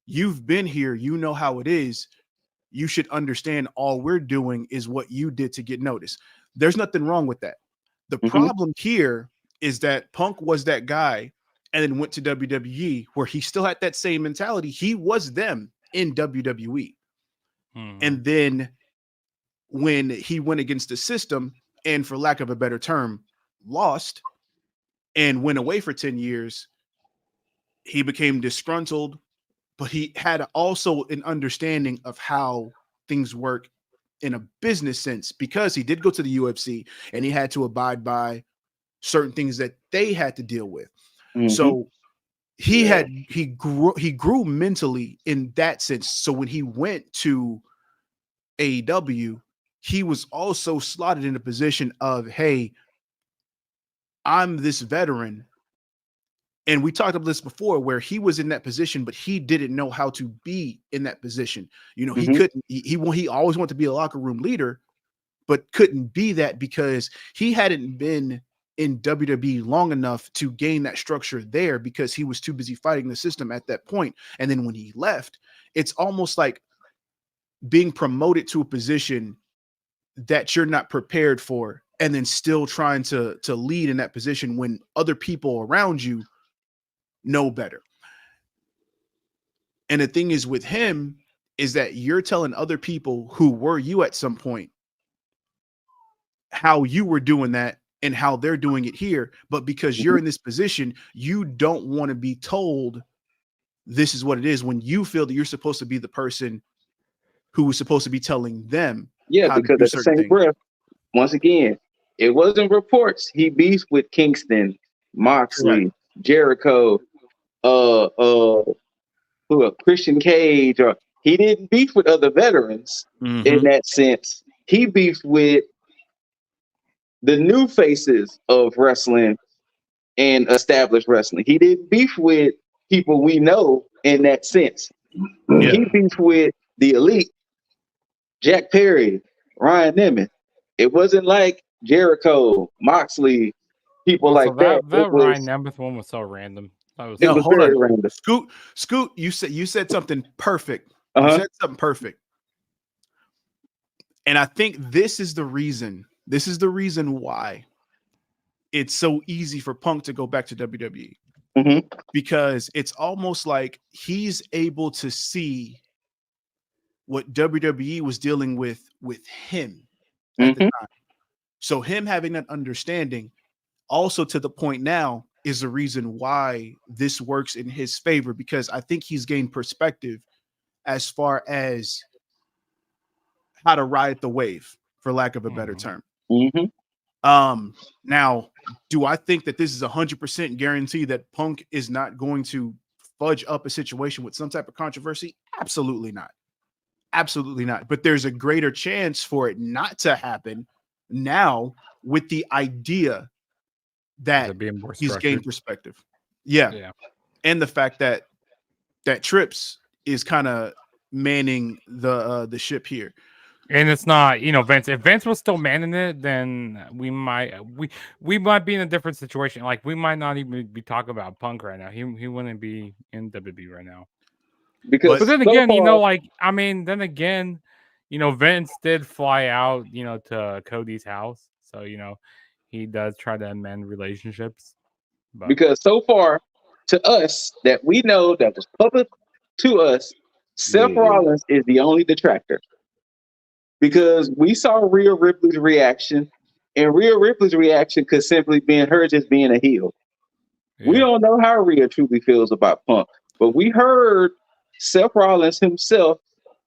you've been here, you know how it is. You should understand all we're doing is what you did to get noticed. There's nothing wrong with that. The problem here is that Punk was that guy and then went to WWE where he still had that same mentality. He was them in WWE. And then when he went against the system and, for lack of a better term, lost and went away for 10 years, he became disgruntled, but he had also an understanding of how things work in a business sense because he did go to the UFC and he had to abide by certain things that they had to deal with. So he grew mentally in that sense. So when he went to AEW, he was also slotted in a position of, hey, I'm this veteran. And we talked about this before where he was in that position, but he didn't know how to be in that position. He couldn't, he always wanted to be a locker room leader, but couldn't be that because he hadn't been in WWE long enough to gain that structure there because he was too busy fighting the system at that point. And then when he left, it's almost like being promoted to a position that you're not prepared for, and then still trying to lead in that position when other people around you know better. And the thing is with him is that you're telling other people who were you at some point how you were doing that and how they're doing it here. But because you're in this position, you don't want to be told this is what it is when you feel that you're supposed to be the person who was supposed to be telling them. Yeah, how because to do at the certain same things. breath, once again, it wasn't reports. He beefed with Kingston, Moxley, Right. Jericho, Christian Cage, or he didn't beef with other veterans in that sense. He beefed with the new faces of wrestling and established wrestling. He didn't beef with people we know in that sense. Yeah. He beefed with the elite, Jack Perry, Ryan Nemeth. It wasn't like Jericho, Moxley, people Also, like that. that Ryan Nemeth one was so random. It was hold very on. random. Scoot, you said something perfect. Uh-huh. You said something perfect. And I think this is the reason why it's so easy for Punk to go back to WWE. Mm-hmm. Because it's almost like he's able to see what WWE was dealing with him at the time. So him having that understanding also to the point now is the reason why this works in his favor, because I think he's gained perspective as far as how to ride the wave, for lack of a better term. Now, do I think that this is 100% guarantee that Punk is not going to fudge up a situation with some type of controversy? Absolutely not. Absolutely not. But there's a greater chance for it not to happen now with the idea that he's gained perspective. Yeah. And the fact that Trips is kind of manning the ship here. And it's not, Vince. If Vince was still manning it, then we might be in a different situation. Like we might not even be talking about Punk right now. He wouldn't be in WWE right now. Because but then again, Vince did fly out, to Cody's house. So, he does try to amend relationships. Because so far to us that we know that was public to us, Seth Rollins is the only detractor. Because we saw Rhea Ripley's reaction, and Rhea Ripley's reaction could simply be her just being a heel. Yeah. We don't know how Rhea truly feels about Punk, but we heard Seth Rollins himself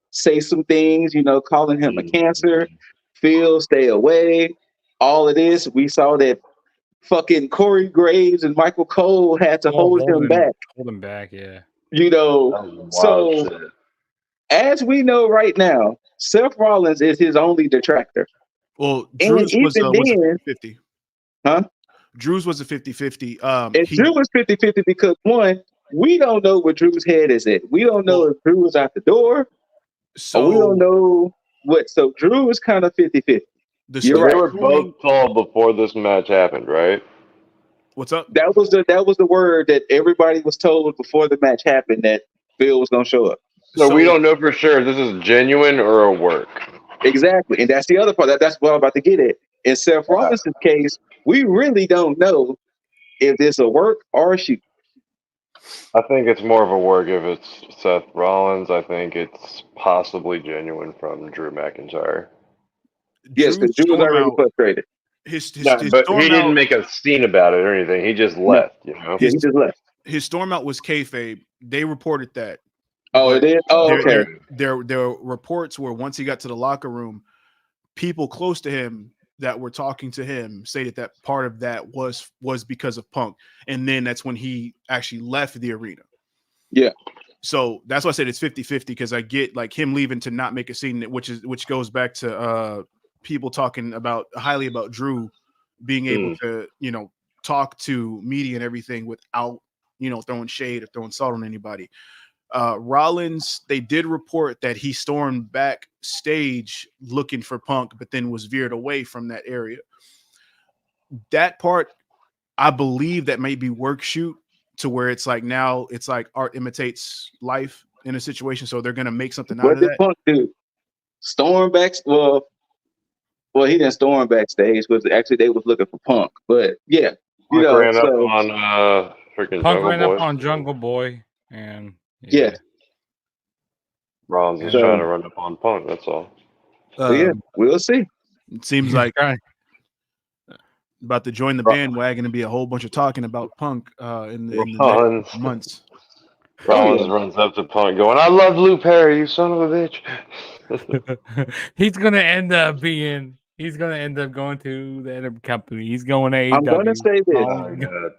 say some things, calling him a cancer, Phil, stay away, all of this. We saw that fucking Corey Graves and Michael Cole had to hold him back. Hold him back, yeah. So shit. As we know right now, Seth Rollins is his only detractor. Well, Drew's was a 50-50. Huh? Drew's was a 50-50. Drew was 50-50 because, one, we don't know where Drew's head is at. We don't know if Drew was out the door. So we don't know what. So Drew is kind of 50-50. They were both told before this match happened, right? What's up? That was the word that everybody was told before the match happened that Phil was going to show up. So we don't know for sure if this is genuine or a work. Exactly. And that's the other part. That's what I'm about to get at. In Seth Rollins' case, we really don't know if this a work or a shoot. I think it's more of a work if it's Seth Rollins. I think it's possibly genuine from Drew McIntyre. Yes, because Drew was already frustrated. But he didn't make a scene about it or anything. He just left, Yeah, he just left. His storm out was kayfabe. They reported that. Oh, it did? Oh, okay. There were reports where once he got to the locker room, people close to him that were talking to him stated that part of that was because of Punk. And then that's when he actually left the arena. Yeah. So that's why I said it's 50-50, because I get like him leaving to not make a scene, which goes back to people talking highly about Drew being able to, talk to media and everything without, throwing shade or throwing salt on anybody. Rollins, they did report that he stormed backstage looking for Punk, but then was veered away from that area. That part I believe that may be work shoot to where it's like now it's like art imitates life in a situation, so they're gonna make something out What of did that. Punk do? Storm back. Well, he didn't storm backstage, but actually they was looking for Punk. But yeah, you Punk know, ran up so on freaking Punk Jungle ran Boy. up on Jungle Boy, and yeah, Rollins is so, trying to run up on Punk. That's all. yeah, we'll see. It seems like about to join the bandwagon and be a whole bunch of talking about Punk in the Rollins. next months. Rollins runs up to Punk going, "I love Lou Perry, you son of a bitch." He's gonna end up being. He's gonna end up going to the other company. He's going to AEW. I'm gonna say this: Oh, God.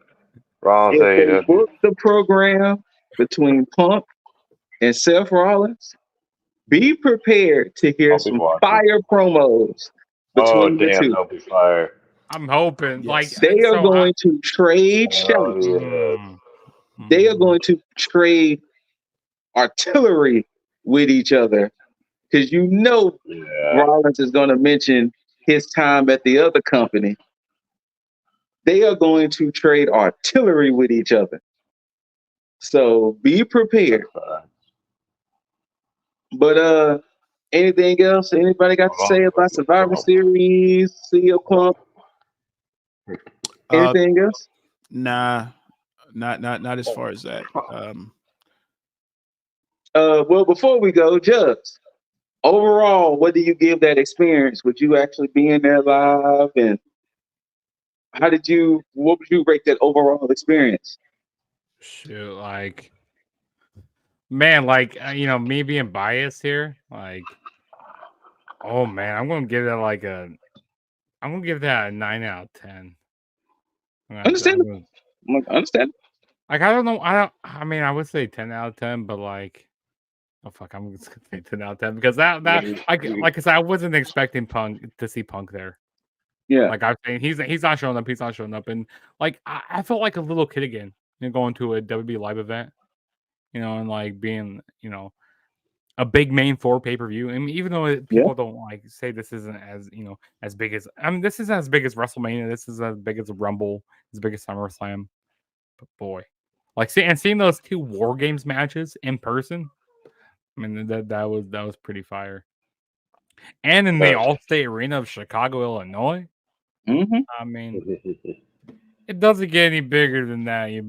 Rollins if they AEW. book the program between Punk and Seth Rollins, be prepared to hear I'll be some watching. fire promos Oh, between the damn, two. they'll be fire. I'm hoping. Yes. Like They are so going to trade Oh, shots. yeah. They are going to trade artillery with each other because you know Yeah. Rollins is going to mention his time at the other company. They are going to trade artillery with each other. So be prepared. But anything else anybody got to say about Survivor Series, CM Punk? Anything else? Nah, not as far as that. Well, before we go, Jugs, overall, what do you give that experience? Would you actually be in there live? And what would you rate that overall experience? shoot, like, man, like me being biased here, like, oh man, I'm gonna give that a 9 out of 10. Understand? Like, I don't know. I mean, I would say 10 out of 10, but like, oh fuck, I'm just gonna say 10 out of 10 because like I said, I wasn't expecting Punk to see Punk there. Yeah. Like I'm saying, he's not showing up. He's not showing up, and like I felt like a little kid again, going to a WWE live event, and like being a big main for pay-per-view. I mean, even though people don't like say this isn't as big as this isn't as big as WrestleMania. This is as big as Rumble, as big as SummerSlam. But boy, like seeing those two WarGames matches in person, I mean that was pretty fire. And in the Allstate Arena of Chicago, Illinois. I mean, it doesn't get any bigger than that. I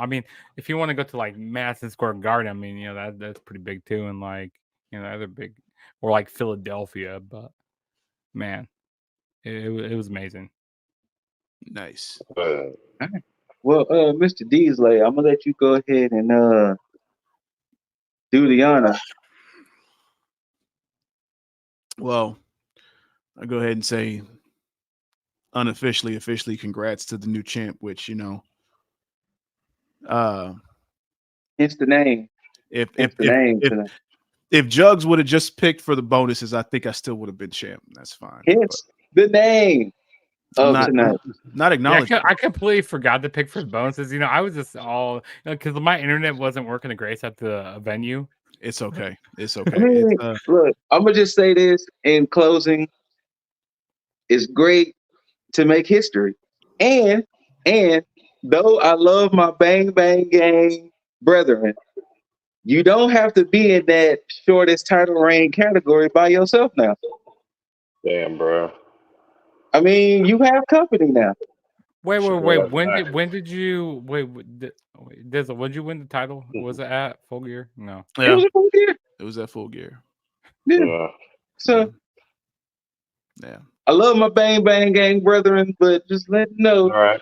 mean, if you want to go to like Madison Square Garden, I mean, that's pretty big too, and like other big, or like Philadelphia. But man, it was amazing. Nice. Well, Mr. Deasley, I'm gonna let you go ahead and do the honor. Well, I'll go ahead and say officially, congrats to the new champ, which it's the name. If Jugs would have just picked for the bonuses, I think I still would have been champ. That's fine. It's the name of tonight. Not acknowledged. Yeah, I completely forgot to pick for the bonuses. I was just all because my internet wasn't working the greatest at the venue. It's okay. It's okay. I mean, look, I'm gonna just say this in closing. It's great to make history, and though I love my Bang Bang Gang brethren, you don't have to be in that shortest title reign category by yourself now. Damn, bro. I mean, you have company now. Wait. When did you Dizzle, when did you win the title? Was it at Full Gear? No. Yeah. It was at Full Gear. It was at Full Gear. Yeah. So I love my Bang Bang Gang brethren, but just let him know. All right.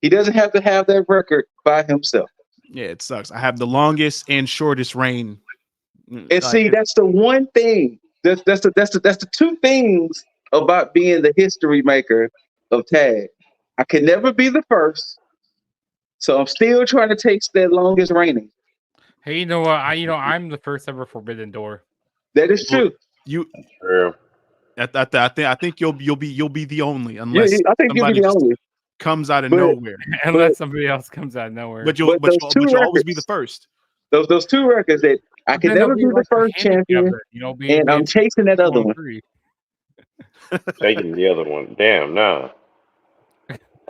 He doesn't have to have that record by himself. Yeah, it sucks. I have the longest and shortest reign. And see, that's the one thing. That's the two things about being the history maker of tag. I can never be the first, so I'm still trying to take that longest reigning. Hey, you know what? I'm the first ever Forbidden Door. That is true. That's true. I think you'll be the only, unless I think you'll be the only. Comes out of nowhere. Unless somebody else comes out of nowhere. But you'll always be the first. Those two records that I can never be the first champion, and I'm chasing that other one. Taking the other one. Damn, no.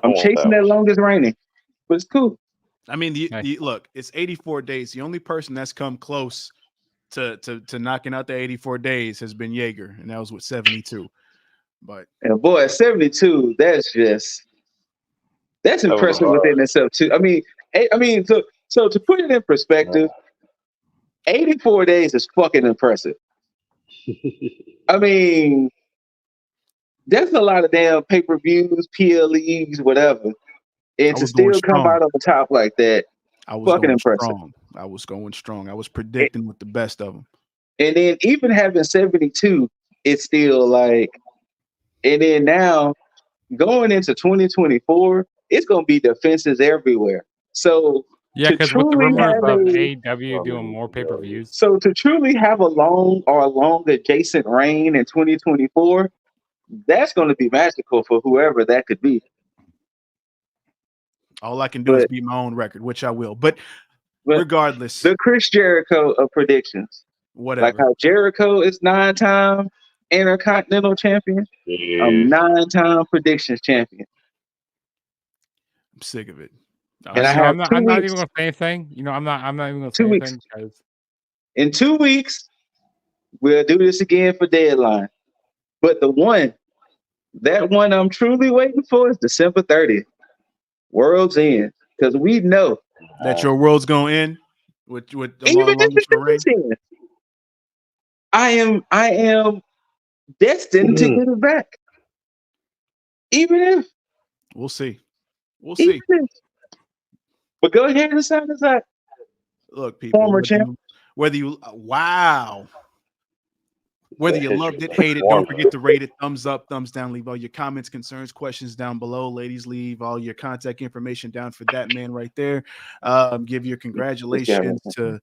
I'm chasing that longest reigning, but it's cool. I mean, look, it's 84 days. The only person that's come close to knocking out the 84 days has been Jaeger, and that was with 72. But and boy, 72, that's impressive within itself too. I mean, so to put it in perspective, 84 days is fucking impressive. I mean, that's a lot of damn pay-per-views, PLEs, whatever. And to still come out on the top like that, I was fucking going impressive. Strong. I was going strong. I was predicting with the best of them. And then even having 72, it's still like, and then now going into 2024, it's going to be defenses everywhere. So yeah, because with the rumors of AEW doing more pay-per-views. So to truly have a long adjacent reign in 2024, that's going to be magical for whoever that could be. All I can do is beat my own record, which I will. But regardless, the Chris Jericho of predictions, whatever. Like how Jericho is 9-time Intercontinental Champion, I'm 9-time predictions champion. I'm sick of it. And I'm not even going to say anything. You know, I'm not even going to say anything because in 2 weeks we'll do this again for deadline. But that one I'm truly waiting for is December 30th. World's End, because we know that your world's gonna end with even if it's end, I am destined to get it back. Even if we'll see. But go ahead and sign us out. Look, people, former champ. Whether you loved it, hate it, don't forget to rate it, thumbs up, thumbs down, leave all your comments, concerns, questions down below. Ladies, leave all your contact information down for that man right there. Give your congratulations to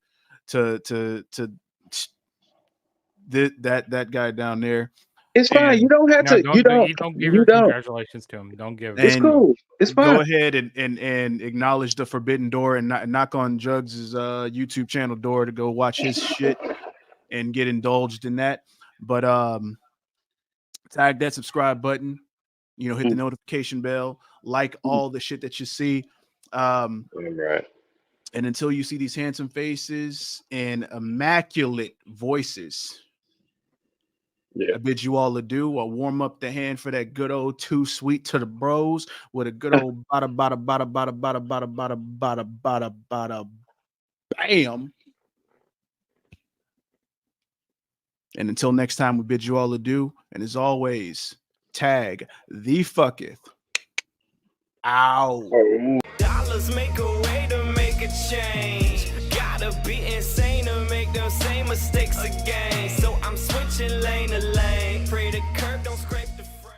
that guy down there. It's fine. You don't have to. You don't give your congratulations to him. Don't give. It's cool. It's fine. Go ahead and acknowledge the forbidden door and knock on Jugs' YouTube channel door to go watch his shit and get indulged in that. But tag that subscribe button. You know, hit the notification bell. Like all the shit that you see. Right. And until you see these handsome faces and immaculate voices. I bid you all adieu. I'll warm up the hand for that good old too sweet to the bros with a good old bada bam. And until next time, we bid you all adieu. And as always, tag the fucketh. Ow. Dollars make a way to make a change. Gotta be insane to make them same mistakes again.